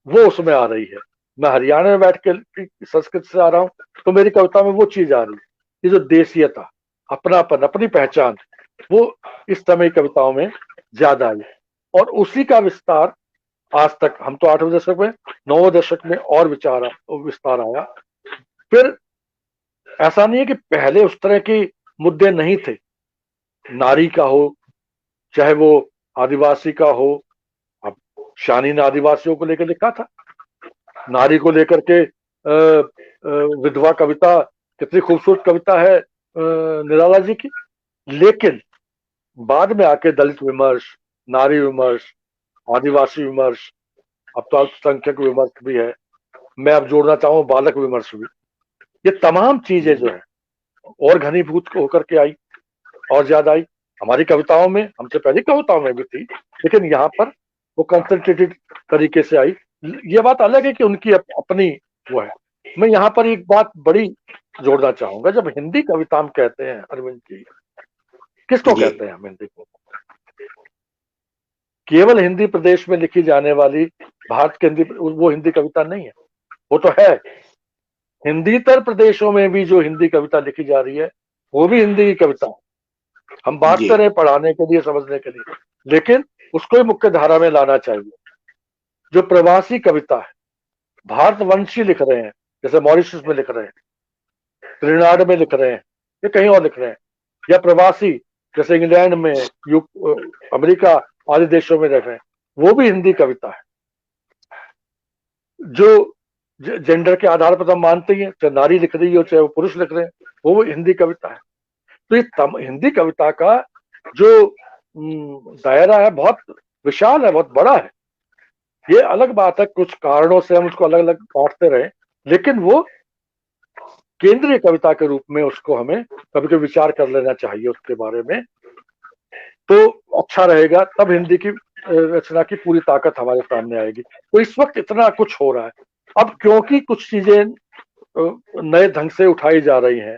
वो उसमें आ रही है। मैं हरियाणा में बैठ के संस्कृत से आ रहा हूँ, तो मेरी कविता में वो चीज आ रही है, ये जो देसीयता, अपनापन, अपनी पहचान, वो इस समय की कविताओं में ज्यादा आई। और उसी का विस्तार आज तक, हम तो 8वें दशक में, 9वें दशक में और विस्तार आया। फिर ऐसा नहीं है कि पहले उस तरह के मुद्दे नहीं थे, नारी का हो, चाहे वो आदिवासी का हो। अब शानी ने आदिवासियों को लेकर लिखा था, नारी को लेकर के विधवा कविता, कितनी खूबसूरत कविता है निराला जी की। लेकिन बाद में आके दलित विमर्श, नारी विमर्श, आदिवासी विमर्श, अब तो अल्पसंख्यक विमर्श भी है, मैं अब जोड़ना चाहूँ बालक विमर्श भी। ये तमाम चीजें जो है और घनीभूत होकर के आई, और ज्यादा आई। हमारी कविताओं में, हमसे पहले कविताओं में भी थी, लेकिन यहाँ पर वो कंसंट्रेटेड तरीके से आई। ये बात अलग है कि उनकी अपनी वो है। मैं यहाँ पर एक बात बड़ी जोड़ना चाहूंगा, जब हिंदी कविता हम कहते हैं अरविंद जी, किसको जी। कहते हैं हम हिंदी को? केवल हिंदी प्रदेश में लिखी जाने वाली भारत के हिंदी, वो हिंदी कविता नहीं है, वो तो है। हिंदीतर प्रदेशों में भी जो हिंदी कविता लिखी जा रही है वो भी हिंदी की कविता है। हम बात जी करें पढ़ाने के लिए, समझने के लिए, लेकिन उसको ही मुख्य धारा में लाना चाहिए। जो प्रवासी कविता है, भारतवंशी लिख रहे हैं, जैसे मॉरिशस में लिख रहे हैं, त्रिनाड में लिख रहे हैं, या कहीं और लिख रहे हैं, या प्रवासी जैसे इंग्लैंड में, अमेरिका आदि देशों में लिख रहे हैं, वो भी हिंदी कविता है। जो जेंडर के आधार पर हम मानते ही हैं, चाहे नारी लिख रही हो चाहे वो पुरुष लिख रहे हैं, वो हिंदी कविता है। तो ये हिंदी कविता का जो दायरा है बहुत विशाल है, बहुत बड़ा है। ये अलग बात है, कुछ कारणों से हम उसको अलग अलग बांटते रहे, लेकिन वो केंद्रीय कविता के रूप में उसको हमें कभी कभी विचार कर लेना चाहिए उसके बारे में, तो अच्छा रहेगा। तब हिंदी की रचना की पूरी ताकत हमारे सामने आएगी। तो इस वक्त इतना कुछ हो रहा है, अब क्योंकि कुछ चीजें नए ढंग से उठाई जा रही हैं,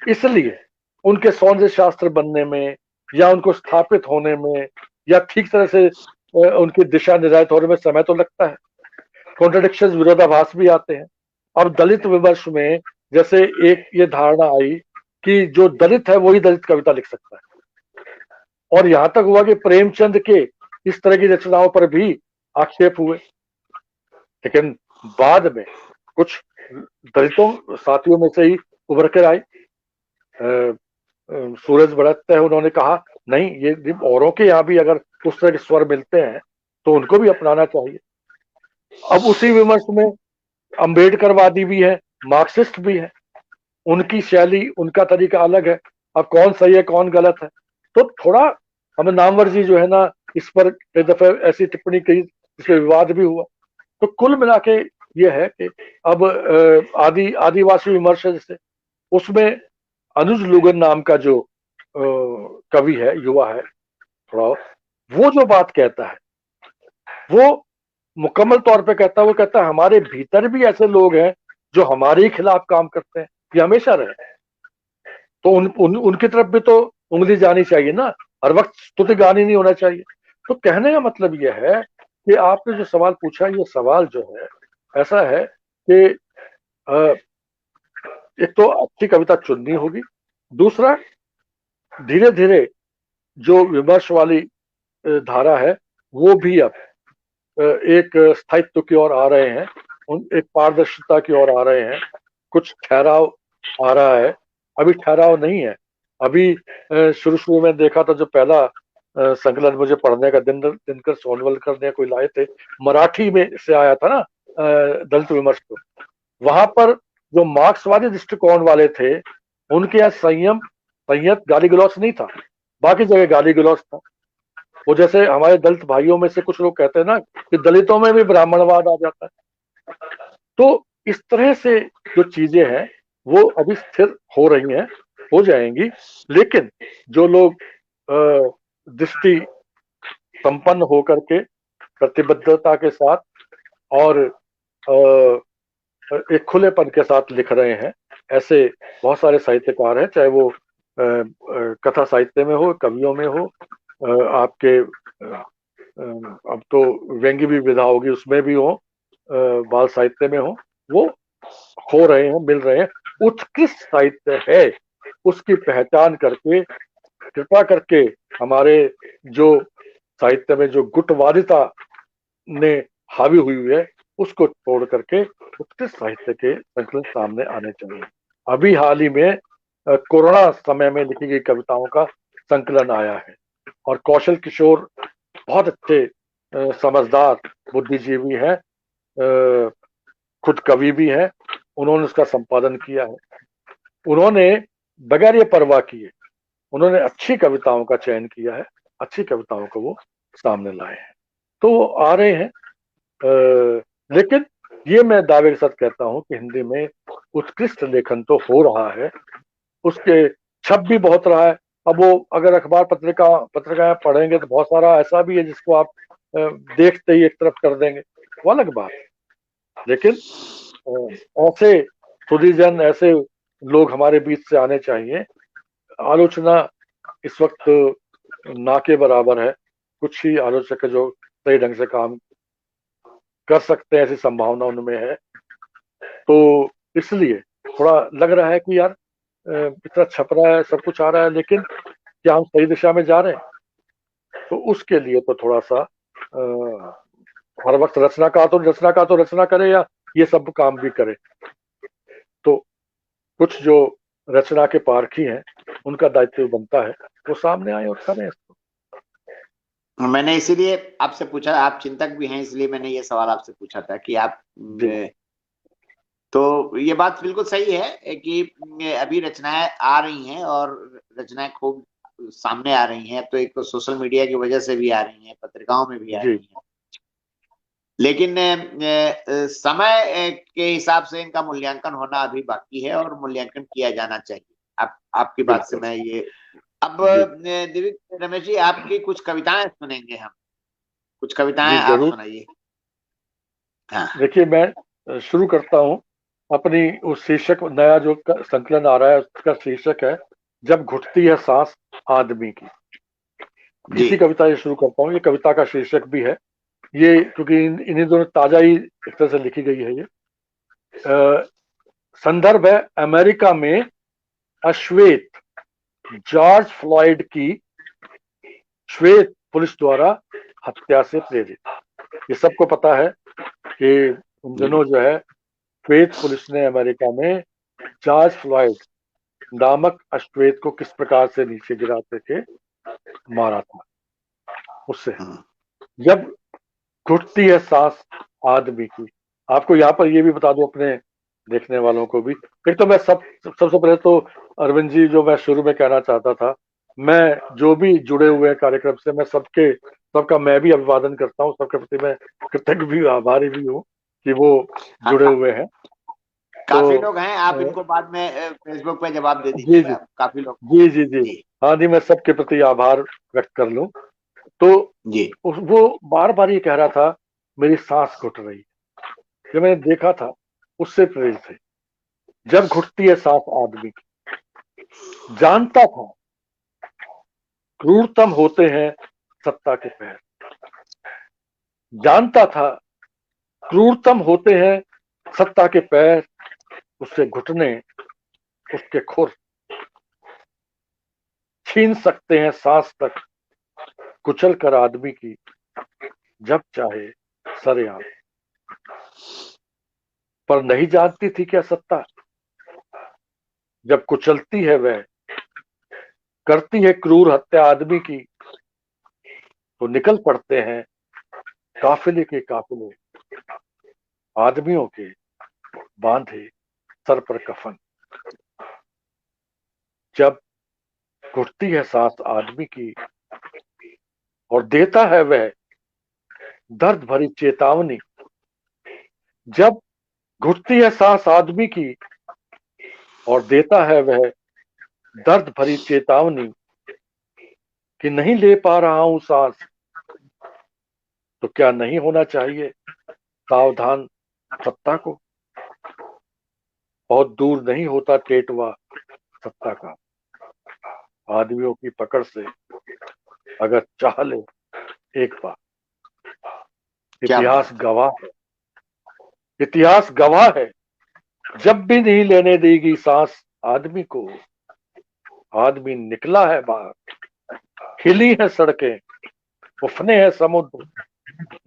इसलिए उनके सौंदर्य शास्त्र बनने में या उनको स्थापित होने में या ठीक तरह से उनकी दिशा निर्धारित होने में समय तो लगता है। कॉन्ट्रडिक्शंस, विरोधाभास भी आते हैं। अब दलित विमर्श में जैसे एक ये धारणा आई कि जो दलित है वही दलित कविता लिख सकता है, और यहां तक हुआ कि प्रेमचंद के इस तरह की रचनाओं पर भी आक्षेप हुए। लेकिन बाद में कुछ दलितों साथियों में से ही उभर कर आए, सूरज बड़त है, उन्होंने कहा नहीं, ये औरों के यहाँ भी अगर उस तरह के स्वर मिलते हैं तो उनको भी अपनाना चाहिए। अब उसी विमर्श में अम्बेडकरवादी भी है, मार्क्सिस्ट भी है, उनकी शैली, उनका तरीका अलग है। अब कौन सही है कौन गलत है, तो थोड़ा हमें नामवर्जी जो है ना, इस पर कई दफे ऐसी टिप्पणी कही, इस पर विवाद भी हुआ। तो कुल मिला के ये है कि अब आदिवासी विमर्श है जैसे, उसमें अनुज लुगन नाम का जो कवि है, युवा है थोड़ा, वो जो बात कहता है वो मुकम्मल तौर पे कहता है। वो कहता है हमारे भीतर भी ऐसे लोग हैं जो हमारे ही खिलाफ काम करते हैं, ये हमेशा रहे, तो उनकी तरफ भी तो उंगली जानी चाहिए ना, हर वक्त स्तुति गानी नहीं होना चाहिए। तो कहने का मतलब यह है कि आपने जो सवाल पूछा, ये सवाल जो है ऐसा है कि एक तो अच्छी कविता चुननी होगी, दूसरा धीरे धीरे जो विमर्श वाली धारा है वो भी अब एक स्थायित्व की ओर आ रहे हैं, एक पारदर्शिता की ओर आ रहे हैं, कुछ ठहराव आ रहा है। अभी ठहराव नहीं है। अभी शुरू शुरू में देखा था, जो पहला संकलन मुझे पढ़ने का दिनकर सोनवलकर ने कोई लाए थे, मराठी में से आया था ना, दलित विमर्श को, वहां पर जो मार्क्सवादी दृष्टिकोण वाले थे उनके यहाँ संयत गाली गलौच नहीं था, बाकी जगह गाली गलौच था। वो जैसे हमारे दलित भाइयों में से कुछ लोग कहते हैं ना कि दलितों में भी ब्राह्मणवाद आ जाता है। तो इस तरह से जो चीजें हैं वो अभी स्थिर हो रही हैं, हो जाएंगी। लेकिन जो लोग दृष्टि संपन्न होकर के प्रतिबद्धता के साथ और एक खुलेपन के साथ लिख रहे हैं, ऐसे बहुत सारे साहित्यकार हैं, चाहे वो कथा साहित्य में हो, कवियों में हो, आपके अब तो व्यंग्य भी विधा होगी उसमें भी हो, बाल साहित्य में हो, वो हो रहे हैं, मिल रहे हैं। उत्कृष्ट साहित्य है, उसकी पहचान करके कृपा करके हमारे जो साहित्य में जो गुटवादिता ने हावी हुई है उसको छोड़ करके उत्कृष्ट साहित्य के संकलन सामने आने चाहिए। अभी हाल ही में कोरोना समय में लिखी गई कविताओं का संकलन आया है, और कौशल किशोर बहुत अच्छे समझदार बुद्धिजीवी हैं, खुद कवि भी हैं, उन्होंने उसका संपादन किया है। उन्होंने बगैर ये परवाह किए उन्होंने अच्छी कविताओं का चयन किया है, अच्छी कविताओं को वो सामने लाए हैं, तो वो आ रहे हैं। लेकिन ये मैं दावे के साथ कहता हूं कि हिंदी में उत्कृष्ट लेखन तो हो रहा है, उसके छप भी बहुत रहा है। अब वो अगर अखबार पत्रिकाएं पढ़ेंगे तो बहुत सारा ऐसा भी है जिसको आप देखते ही एक तरफ कर देंगे, वो अलग बात है। लेकिन ऐसे सुधीजन, ऐसे लोग हमारे बीच से आने चाहिए। आलोचना इस वक्त ना के बराबर है, कुछ ही आलोचक है जो सही ढंग से काम कर सकते हैं, ऐसी संभावना उनमें है। तो इसलिए थोड़ा लग रहा है कि यार इतना छप रहा है, सब कुछ आ रहा है, लेकिन क्या हम सही दिशा में जा रहे हैं? तो उसके लिए तो थोड़ा सा हर वक्त रचना करे या ये सब काम भी करे। तो कुछ जो रचना के पारखी हैं उनका दायित्व बनता है वो सामने आए और करें इसको। मैंने इसीलिए आपसे पूछा, आप चिंतक भी हैं, इसलिए मैंने ये सवाल आपसे पूछा था कि आप जी तो ये बात बिल्कुल सही है कि अभी रचनाएं आ रही हैं और रचनाएं खूब सामने आ रही हैं। अब तो एक तो सोशल मीडिया की वजह से भी आ रही हैं, पत्रिकाओं में भी आ जी रही हैं, लेकिन समय के हिसाब से इनका मूल्यांकन होना अभी बाकी है और मूल्यांकन किया जाना चाहिए। आपकी बात से बिल्कुल। मैं ये अब जी दिव्य रमेश जी, आपकी कुछ कविताएं सुनेंगे हम, कुछ कविताएं जी आप जरूर। सुनाइए। हाँ देखिए मैं शुरू करता हूँ अपनी उस शीर्षक, नया जो संकलन आ रहा है उसका शीर्षक है जब घुटती है सांस आदमी की। जी। इसी कविता से शुरू करता हूँ। ये कविता का शीर्षक भी है ये, क्योंकि इन्हीं दोनों ताजा ही एक तरह से लिखी गई है ये। संदर्भ है अमेरिका में अश्वेत जॉर्ज फ्लॉयड की श्वेत पुलिस द्वारा हत्या से प्रेरित। ये सबको पता है कि उन दिनों जो है श्वेत पुलिस ने अमेरिका में जॉर्ज फ्लॉयड नामक अश्वेत को किस प्रकार से नीचे गिराते थे, मारा था उससे। हाँ, जब घुटती है सांस आदमी की। आपको यहाँ पर ये भी बता दूं अपने देखने वालों को भी। एक तो मैं सबसे पहले तो अरविंद जी, जो मैं शुरू में कहना चाहता था, मैं जो भी जुड़े हुए हैं कार्यक्रम से, मैं सबका मैं भी अभिवादन करता हूँ। सबके प्रति मैं कृतज्ञ भी आभारी भी हूँ कि वो जुड़े हाँ, हुए हैं। तो काफी लोग हैं, आप अ, इनको बाद में फेसबुक पे जवाब दे जी जी दीजिएगा, काफी लोग। जी जी जी। जी हाँ जी, मैं सबके प्रति आभार व्यक्त कर लूं। तो जी। वो बार बार ये कह रहा था मेरी सांस घुट रही है। जो मैंने देखा था उससे प्रेरित है। जब घुटती है सांस आदमी की। जानता था क्रूरतम होते हैं सत्ता के पैर। जानता था क्रूरतम होते हैं सत्ता के पैर, उससे घुटने उसके खुर छीन सकते हैं सांस तक कुचल कर आदमी की, जब चाहे सरेआम। पर नहीं जानती थी क्या सत्ता, जब कुचलती है वह, करती है क्रूर हत्या आदमी की, तो निकल पड़ते हैं काफिले के काफिले आदमियों के, बांधे सर पर कफन। जब घुटती है सांस आदमी की और देता है वह दर्द भरी चेतावनी। जब घुटती है सांस आदमी की और देता है वह दर्द भरी चेतावनी कि नहीं ले पा रहा हूं सांस, तो क्या नहीं होना चाहिए सावधान सत्ता को। बहुत दूर नहीं होता टेटवा सत्ता का, आदमियों की पकड़ से अगर चाह ले एक बार। क्या इतिहास बात गवाह है, इतिहास गवाह है, जब भी नहीं लेने देगी सांस आदमी को, आदमी निकला है बाहर। हिली है सड़कें, उफने हैं समुद्र,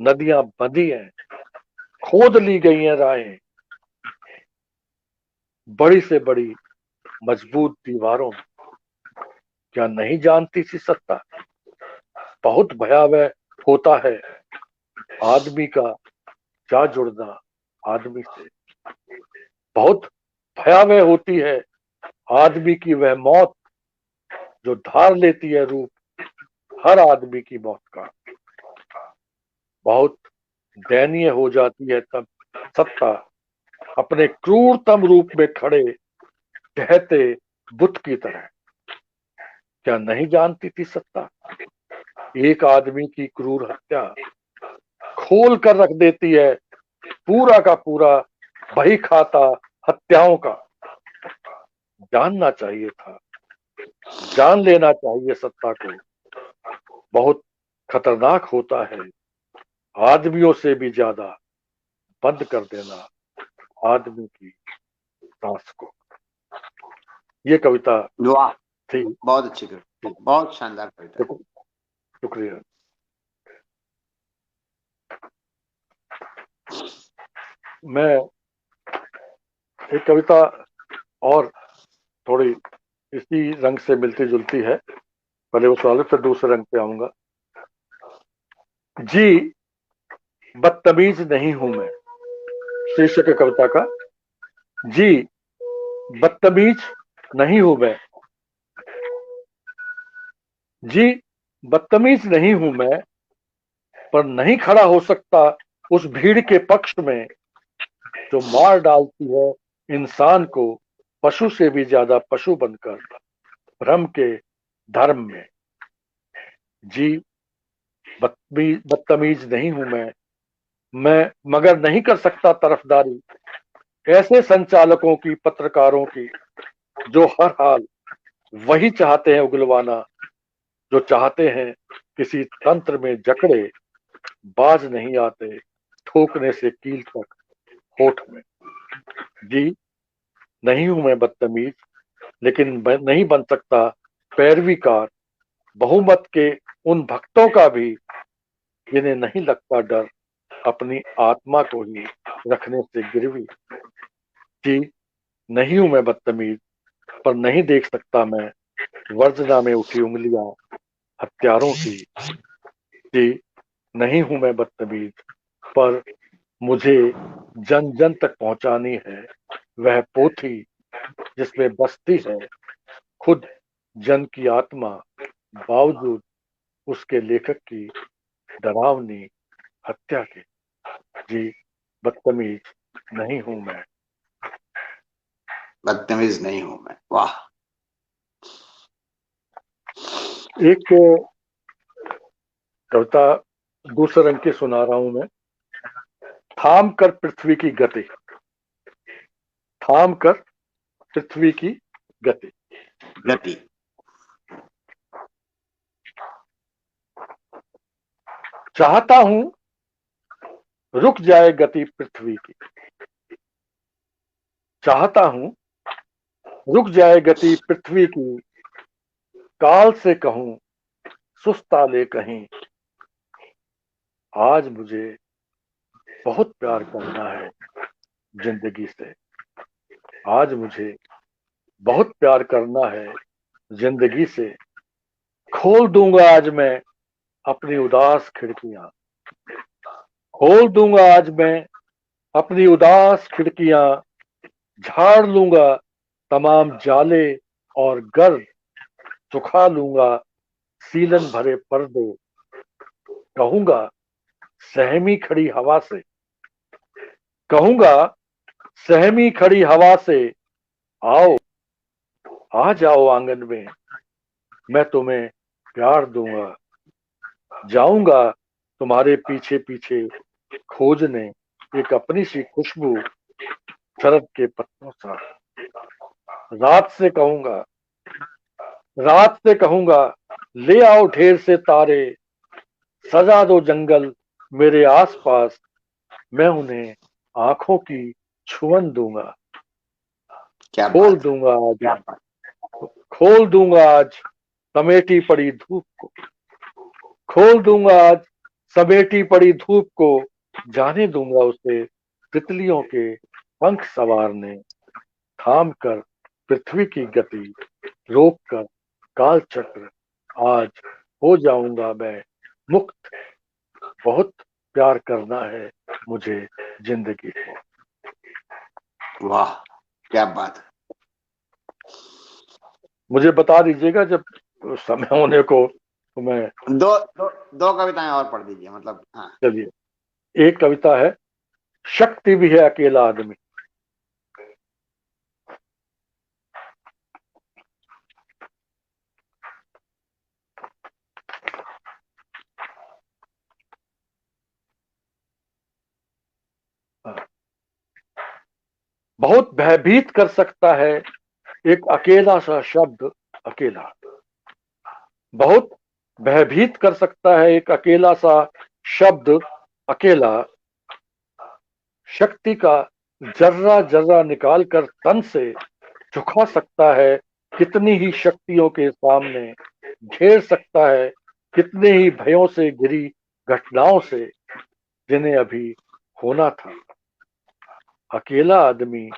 नदियां बंधी हैं, खोद ली गई हैं राहें, बड़ी से बड़ी मजबूत दीवारों में। क्या नहीं जानती सी सत्ता, बहुत भयावह होता है आदमी का जा जुड़ना आदमी से। बहुत भयावह होती है आदमी की वह मौत, जो धार लेती है रूप हर आदमी की मौत का। बहुत दयनीय हो जाती है तब सत्ता अपने क्रूरतम रूप में खड़े ढहते बुत की तरह। क्या नहीं जानती थी सत्ता, एक आदमी की क्रूर हत्या खोल कर रख देती है पूरा का पूरा बही खाता हत्याओं का। जानना चाहिए था, जान लेना चाहिए सत्ता को। बहुत खतरनाक होता है आदमियों से भी ज्यादा बंद कर देना आदमी की सांस को। ये कविता वाह, थी। बहुत अच्छी कविता, बहुत शानदार कविता। शुक्रिया। मैं एक कविता और थोड़ी इसी रंग से मिलती जुलती है, पहले उस वाले फिर दूसरे रंग पे आऊंगा। जी बदतमीज नहीं हूं मैं, शीर्षक है कविता का। जी बदतमीज नहीं हूं मैं, जी बदतमीज नहीं हूं मैं, पर नहीं खड़ा हो सकता उस भीड़ के पक्ष में जो मार डालती है इंसान को पशु से भी ज्यादा पशु बनकर भ्रम के धर्म में। जी बदतमीज नहीं हूं मैं मगर नहीं कर सकता तरफदारी ऐसे संचालकों की, पत्रकारों की, जो हर हाल वही चाहते हैं उगलवाना, जो चाहते हैं किसी तंत्र में जकड़े बाज नहीं आते ठोकने से कील तक होठ में। जी नहीं हूं मैं बदतमीज, लेकिन नहीं बन सकता पैरवीकार बहुमत के उन भक्तों का भी जिन्हें नहीं लगता डर अपनी आत्मा को ही रखने से गिरवी। जी नहीं हूं मैं बदतमीज, पर नहीं देख सकता मैं वर्जना में उठी उंगलियां हत्यारों की। जी नहीं हूं मैं बदतमीज, पर मुझे जन जन तक पहुंचानी है वह पोथी जिसमें बसती है खुद जन की आत्मा, बावजूद उसके लेखक की डरावनी हत्या के। जी बदतमीज नहीं हूं मैं। बदतमीज नहीं हूं मैं, वाह। एक कविता दूसरे रंग की सुना रहा हूं मैं। थाम कर पृथ्वी की गति, थाम कर पृथ्वी की गति। गति। चाहता हूं रुक जाए गति पृथ्वी की, चाहता हूं रुक जाए गति पृथ्वी की, काल से कहूं सुस्ता ले कहीं। आज मुझे बहुत प्यार करना है जिंदगी से, आज मुझे बहुत प्यार करना है जिंदगी से। खोल दूंगा आज मैं अपनी उदास खिड़कियां, खोल दूंगा आज मैं अपनी उदास खिड़कियां, झाड़ लूंगा तमाम जाले और गर्द, सुखा लूंगा सीलन भरे पर्दे। कहूंगा सहमी खड़ी हवा से, कहूंगा सहमी खड़ी हवा से, आओ आ जाओ आंगन में, मैं तुम्हें प्यार दूंगा। जाऊंगा तुम्हारे पीछे पीछे खोजने एक अपनी सी खुशबू शरद के पत्तों सा। रात से कहूंगा, रात से कहूंगा ले आओ ढेर से तारे, सजा दो जंगल मेरे आसपास, मैं उन्हें आंखों की छुअन दूंगा। क्या खोल बात है, दूंगा आज, क्या बात। खोल दूंगा आज समेटी पड़ी धूप को, खोल दूंगा आज समेटी पड़ी धूप को, जाने दूंगा उसे तितलियों के पंख सवारने। थाम कर पृथ्वी की गति, रोक कर काल चक्र, आज हो जाऊंगा मैं मुक्त। बहुत प्यार करना है मुझे जिंदगी को। वाह, क्या बात है। मुझे बता दीजिएगा जब समय होने को, तो मैं दो कविताएं और पढ़ दीजिए, मतलब हाँ। चलिए एक कविता है शक्ति भी है अकेला आदमी। बहुत भयभीत कर सकता है एक अकेला सा शब्द, अकेला। बहुत भयभीत कर सकता है एक अकेला सा शब्द। अकेला शक्ति का जर्रा जर्रा निकाल कर तन से झुका सकता है कितनी ही शक्तियों के सामने, घेर सकता है कितने ही भयों से घिरी घटनाओं से जिन्हें अभी होना था। अकेला आदमी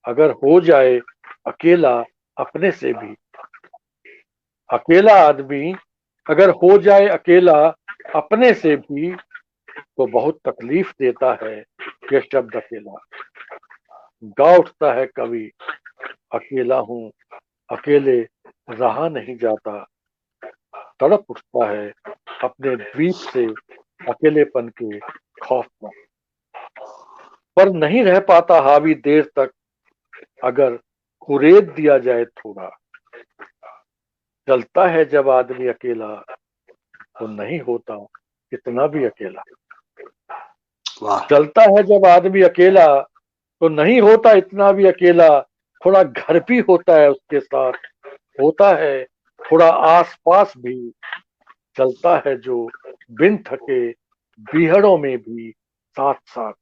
अगर हो जाए अकेला अपने से भी, अकेला आदमी अगर हो जाए अकेला अपने से भी, तो बहुत तकलीफ देता है यह शब्द अकेला। गा उठता है कवि, अकेला हूँ अकेले रहा नहीं जाता, तड़प उठता है अपने द्वीप से अकेलेपन के खौफ पर नहीं रह पाता हावी देर तक, अगर कुरेद दिया जाए थोड़ा। चलता है जब आदमी अकेला, तो नहीं होता इतना भी अकेला। वाह। चलता है जब आदमी अकेला, तो नहीं होता इतना भी अकेला। थोड़ा घर भी होता है उसके साथ, होता है थोड़ा आसपास भी। चलता है जो बिन थके बीहड़ों में भी साथ साथ।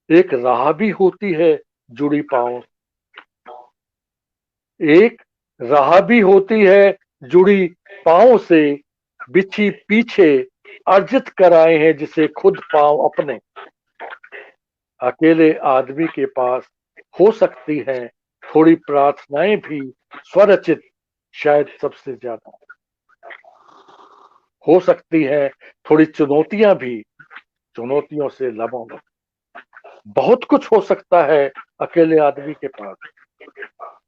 एक राह भी होती है जुड़ी पांव, एक राह भी होती है जुड़ी पांव से, बिछी पीछे अर्जित कराए हैं जिसे खुद पांव अपने। अकेले आदमी के पास हो सकती हैं थोड़ी प्रार्थनाएं भी स्वरचित, शायद सबसे ज्यादा हो सकती है थोड़ी चुनौतियां भी, चुनौतियों से लबों। बहुत कुछ हो सकता है अकेले आदमी के पास।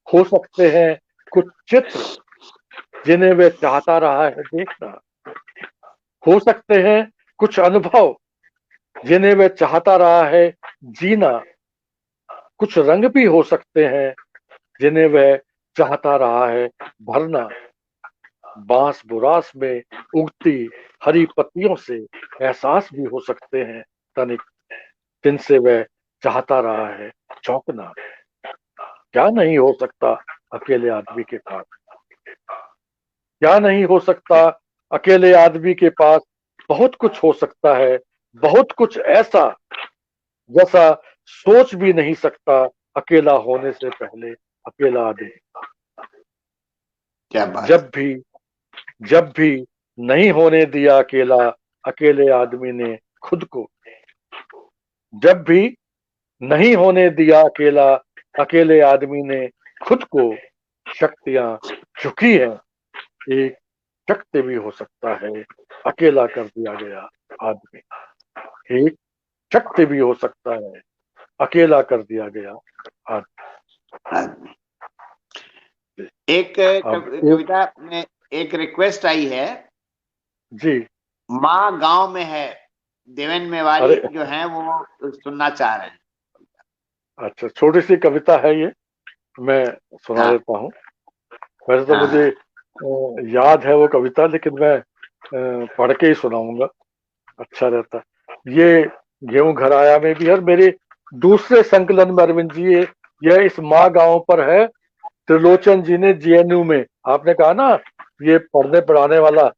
हो सकते हैं कुछ चित्र जिन्हें वह चाहता रहा है देखना, हो सकते हैं कुछ अनुभव जिन्हें वह चाहता रहा है जीना, कुछ रंग भी हो सकते हैं जिन्हें वह चाहता रहा है भरना। बांस बुरास में उगती हरी पत्तियों से एहसास भी हो सकते हैं तनिक, जिनसे वह चाहता रहा है चौंकना। क्या नहीं हो सकता अकेले आदमी के पास, क्या नहीं हो सकता अकेले आदमी के पास। बहुत कुछ हो सकता है, बहुत कुछ ऐसा जैसा सोच भी नहीं सकता अकेला होने से पहले अकेला आदमी। क्या बात। जब भी नहीं होने दिया अकेला अकेले आदमी ने खुद को, जब भी नहीं होने दिया अकेला अकेले आदमी ने खुद को। शक्तियां झुकी है, एक शक्ति भी हो सकता है अकेला कर दिया गया आदमी, एक शक्ति भी हो सकता है अकेला कर दिया गया आदमी। एक कविता में एक रिक्वेस्ट आई है जी। माँ गांव में है, देवेन मेवाड़ी जो है वो सुनना चाह रहे हैं। अच्छा, छोटी सी कविता है ये, मैं सुना हाँ देता हूँ। वैसे तो हाँ मुझे याद है वो कविता, लेकिन मैं पढ़ के ही सुनाऊंगा, अच्छा रहता है। ये गेहूं घर आया में भी है, मेरे दूसरे संकलन में अरविंद जी यह इस माँ गांव पर है। त्रिलोचन जी ने जेएनयू में, आपने कहा ना ये पढ़ने पढ़ाने वाला,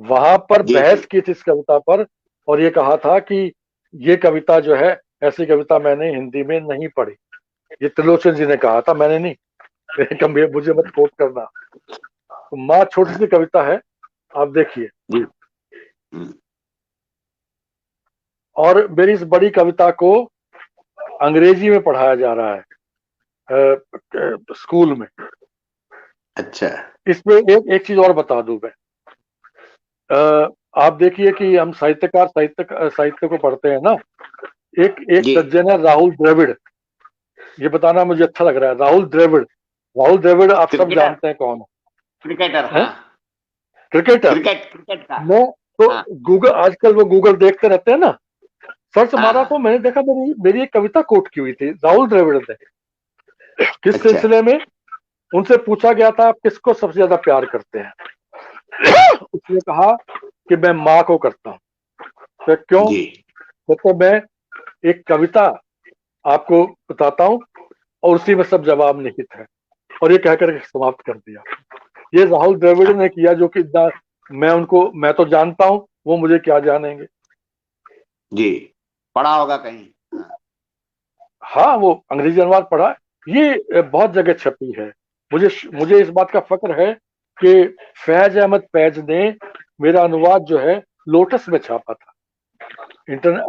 वहां पर जी बहस जी। की थी इस कविता पर, और ये कहा था कि ये कविता जो है, ऐसी कविता मैंने हिंदी में नहीं पढ़ी। ये त्रिलोचन जी ने कहा था, मैंने नहीं। मुझे मत कोट करना। तो माँ छोटी सी कविता है, आप देखिए। जी। और मेरी इस बड़ी कविता को अंग्रेजी में पढ़ाया जा रहा है स्कूल में। अच्छा। इसमें एक एक चीज और बता दूं मैं। आप देखिए कि हम साहित्य को पढ़ते हैं ना। एक जी। सज्जन है राहुल द्रविड़, ये बताना मुझे अच्छा लग रहा है। राहुल द्रविड़ आप सब क्रिकेटर, जानते हैं कौन क्रिकेटर है? हाँ। क्रिकेटर। क्रिकेट का। मैं तो हाँ गूगल, आजकल वो गूगल देखते रहते हैं ना, सर्च हाँ मारा हाँ। तो मैंने देखा मेरी मेरी एक कविता कोट की हुई थी राहुल द्रविड़ ने। किस अच्छा। सिलसिले में? उनसे पूछा गया था आप किसको सबसे ज्यादा प्यार करते हैं? उसने कहा कि मैं माँ को करता हूँ। तो क्यों? जी। तो मैं एक कविता आपको बताता हूँ, और उसी में सब जवाब निहित है। और ये कहकर के समाप्त कर दिया। ये राहुल द्रविड़ ने किया, जो कि मैं तो जानता हूं, वो मुझे क्या जानेंगे। जी, पढ़ा होगा कहीं। हाँ। हाँ, वो अंग्रेजी अनुवाद पढ़ा है। ये बहुत जगह छपी है। मुझे मुझे इस बात का फक्र है कि फैज अहमद फैज ने मेरा अनुवाद जो है लोटस में छापा था।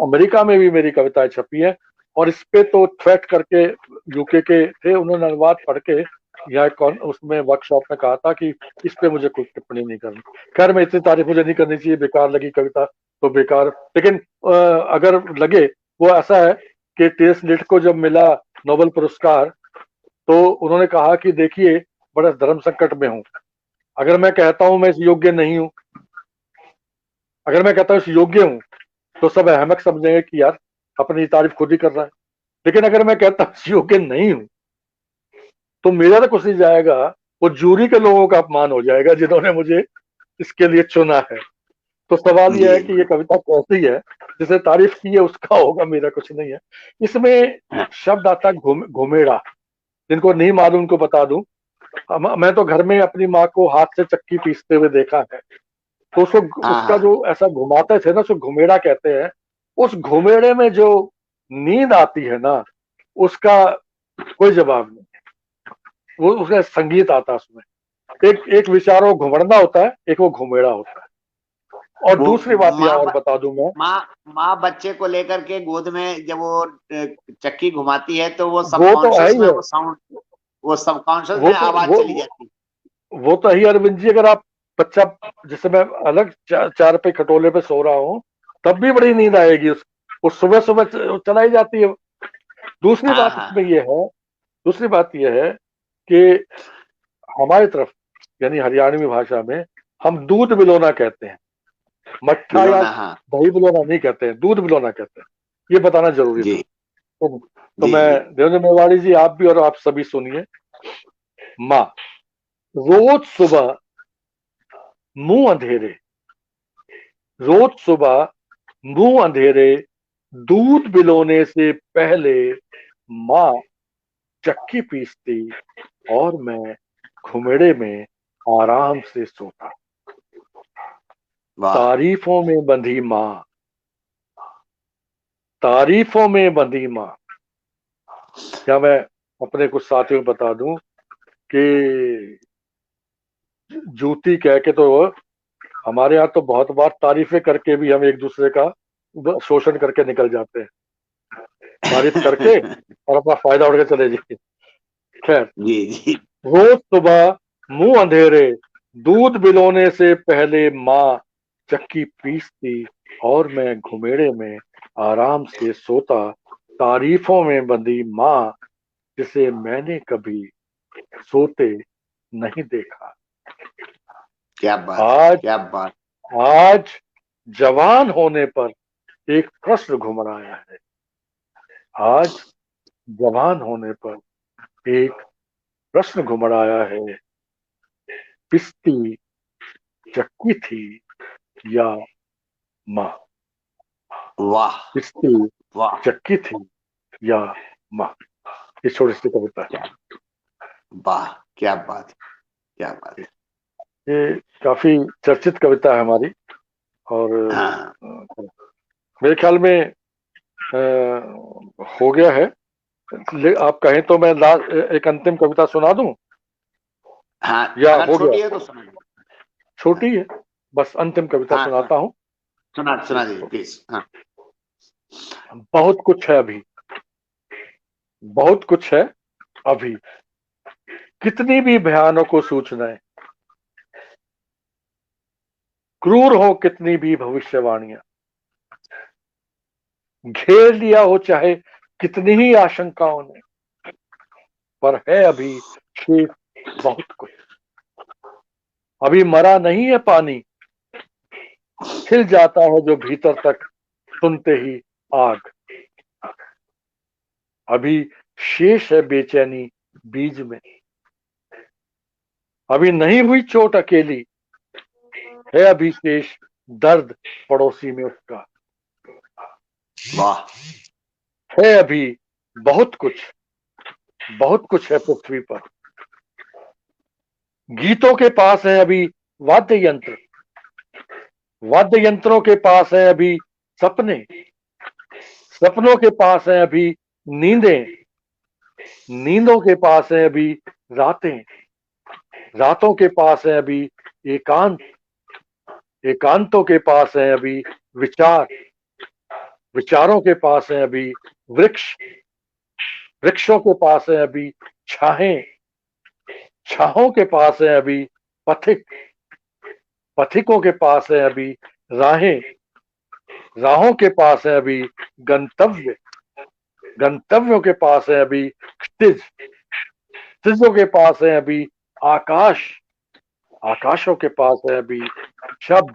अमेरिका में भी मेरी कविताएं छपी है, और इस पे तो थ्रेट करके यूके के थे, उन्होंने अनुवाद पढ़ के यहाँ उसमें वर्कशॉप में कहा था कि इस पे मुझे कोई टिप्पणी नहीं करनी। खैर, मैं इतनी तारीफ मुझे नहीं करनी चाहिए, बेकार लगी कविता तो बेकार। लेकिन अगर लगे, वो ऐसा है कि टी.एस. लिट को जब मिला नोबेल पुरस्कार, तो उन्होंने कहा कि देखिए, बड़ा धर्म संकट में हूं। अगर मैं कहता हूं मैं इस योग्य नहीं हूं, अगर मैं कहता हूं इस योग्य हूं, तो सब अहमक समझेंगे कि यार अपनी तारीफ खुद ही कर रहा है। लेकिन अगर मैं कहता हूं इस योग्य नहीं हूं, तो मेरा तो कुछ नहीं जाएगा, वो जूरी के लोगों का अपमान हो जाएगा जिन्होंने मुझे इसके लिए चुना है। तो सवाल यह जी। है कि ये कविता कैसी है, जिसे तारीफ की है उसका होगा, मेरा कुछ नहीं है। इसमें हाँ, एक शब्द आता है घुमेड़ा। जिनको नहीं मालूम उनको बता दूं, मैं तो घर में अपनी माँ को हाथ से चक्की पीसते हुए देखा है। तो उसको, हाँ, उसका हाँ। जो ऐसा घुमाते थे ना, उसको घुमेड़ा कहते हैं। उस घुमेड़े में जो नींद आती है ना, उसका कोई जवाब नहीं। वो उसका संगीत आता है उसमें। एक एक विचारों घुमड़ना होता है, एक वो घुमेड़ा होता है। और वो दूसरी बात यह माँ और बता दूं मैं, माँ बच्चे को लेकर के गोद में जब वो चक्की घुमाती है, तो वो वो तो है सबकॉन्शियस ही में है। वो साउंड, वो सबकॉन्शियस वो में तो आवाज चली जाती है। वो तो है ही अरविंद जी। अगर आप बच्चा, जैसे मैं अलग चार पे खटोले पे सो रहा हूँ, तब भी बड़ी नींद आएगी। वो सुबह सुबह चलाई जाती है। दूसरी हाँ, बात हाँ। इसमें यह है, दूसरी बात यह है कि हमारी तरफ, यानी हरियाणवी भाषा में, हम दूध बिलोना कहते हैं। मट्ठा या बिलोना, हाँ। दही बिलोना नहीं कहते हैं, दूध बिलोना कहते हैं। ये बताना जरूरी था। जी, तो जी, मैं, जी। देवेंद्र मेवाड़ी जी, आप भी और आप सभी सुनिए। माँ, रोज सुबह मुंह अंधेरे, रोज सुबह मुंह अंधेरे, दूध बिलोने से पहले माँ चक्की पीसती, और मैं घुमेड़े में आराम से सोता। वाह। तारीफों में बंधी माँ, तारीफों में बंधी माँ। क्या मैं अपने कुछ साथियों को बता दूं कि जूती कह के तो, हमारे यहाँ तो बहुत बार तारीफें करके भी हम एक दूसरे का शोषण करके निकल जाते हैं। तारीफ करके और अपना फायदा उठ के चले जाइए। खैर, जी, जी। रोज सुबह मुंह अंधेरे, दूध बिलोने से पहले माँ चक्की पीसती, और मैं घुमेड़े में आराम से सोता। तारीफों में बंधी माँ, जिसे मैंने कभी सोते नहीं देखा। क्या बात है, आज क्या बात। आज जवान होने पर एक प्रश्न घुम रहा है। आज जवान होने पर एक प्रश्न घुम रहा है। पिसती चक्की थी या माँ? वाह, पिसती वाह। चक्की थी या माँ? ये छोटी सी कविता क्या, वाह, क्या बात है, क्या बात है। है। ये काफी चर्चित कविता है हमारी। और हाँ, मेरे ख्याल में हो गया है। आप कहें तो मैं एक अंतिम कविता सुना दूं, हाँ। या अगर हो छोटी है गया? तो सुना दीजिए। हाँ, छोटी है, बस अंतिम कविता हाँ, सुनाता हूं। सुना दीजिए प्लीज। हाँ। बहुत कुछ है अभी, बहुत कुछ है अभी, कितनी भी भयानक हो सूचनाएं, क्रूर हो कितनी भी भविष्यवाणियां, घेर लिया हो चाहे कितनी ही आशंकाओं ने, पर है अभी शेष बहुत कुछ। अभी मरा नहीं है पानी, खिल जाता है जो भीतर तक सुनते ही आग। अभी शेष है बेचैनी बीज में, अभी नहीं हुई चोट अकेली, है अभी शेष दर्द पड़ोसी में उसका। वाह। है अभी बहुत कुछ, बहुत कुछ है पृथ्वी पर, गीतों के पास है अभी वाद्य यंत्र, वाद्य यंत्रों के पास है अभी सपने, सपनों के पास है अभी नींदें, नींदों के पास है अभी रातें, रातों के पास है अभी एकांत, एकांतों के पास है अभी विचार, विचारों के पास है अभी वृक्ष, वृक्षों के पास है अभी छाहें, छाहों के पास है अभी पथिक, पथिकों के पास है अभी राहें, राहों के पास है अभी गंतव्य, गंतव्यों के पास है अभी क्षितिज, क्षितिजों के पास है अभी आकाश, आकाशों के पास है अभी शब्द,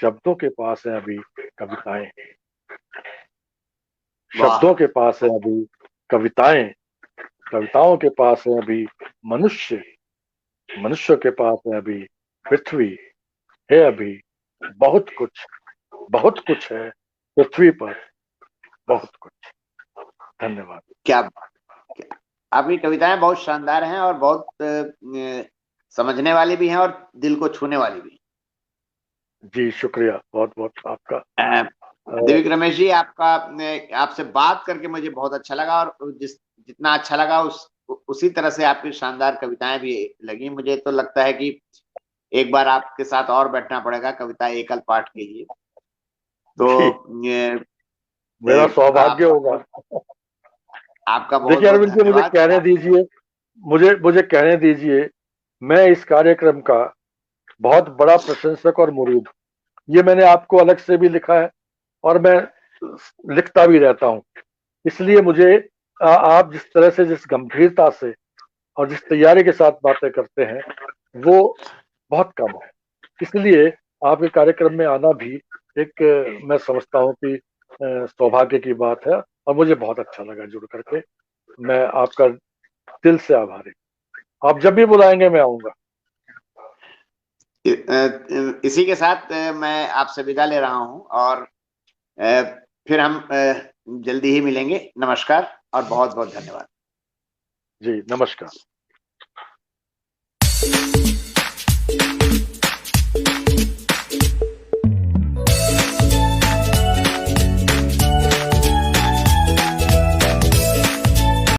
शब्दों के पास है अभी कविताएं, शब्दों वाह, के पास है अभी कविताएं, कविताओं के पास है अभी मनुष्य, मनुष्य के पास है अभी पृथ्वी, है अभी बहुत कुछ, बहुत कुछ है पृथ्वी पर, बहुत कुछ। धन्यवाद। क्या आपकी कविताएं बहुत शानदार हैं और बहुत समझने वाली भी हैं और दिल को छूने वाली भी जी शुक्रिया, बहुत बहुत आपका। हैं। देविक रमेश जी, आपका आपसे बात करके मुझे बहुत अच्छा लगा, और जितना अच्छा लगा उसी तरह से आपकी शानदार कविताएं भी लगी। मुझे तो लगता है कि एक बार आपके साथ और बैठना पड़ेगा कविता एकल पाठ के लिए। जी, तो मेरा सौभाग्य आपका होगा। आपका बहुत देखिए बहुत अरविंद जी, मुझे धन्यवाद। कहने दीजिए, मुझे मुझे कहने दीजिए, मैं इस कार्यक्रम का बहुत बड़ा प्रशंसक और मुरीद हूं। ये मैंने आपको अलग से भी लिखा है और मैं लिखता भी रहता हूँ। इसलिए मुझे आप जिस तरह से, जिस गंभीरता से और जिस तैयारी के साथ बातें करते हैं, वो बहुत कम है। इसलिए आपके कार्यक्रम में आना भी एक मैं समझता हूँ कि सौभाग्य की बात है, और मुझे बहुत अच्छा लगा जुड़ करके। मैं आपका दिल से आभारी। आप जब भी बुलाएंगे मैं आऊंगा। इसी के साथ मैं आपसे विदा ले रहा हूं, और फिर हम जल्दी ही मिलेंगे। नमस्कार और बहुत बहुत धन्यवाद। जी नमस्कार।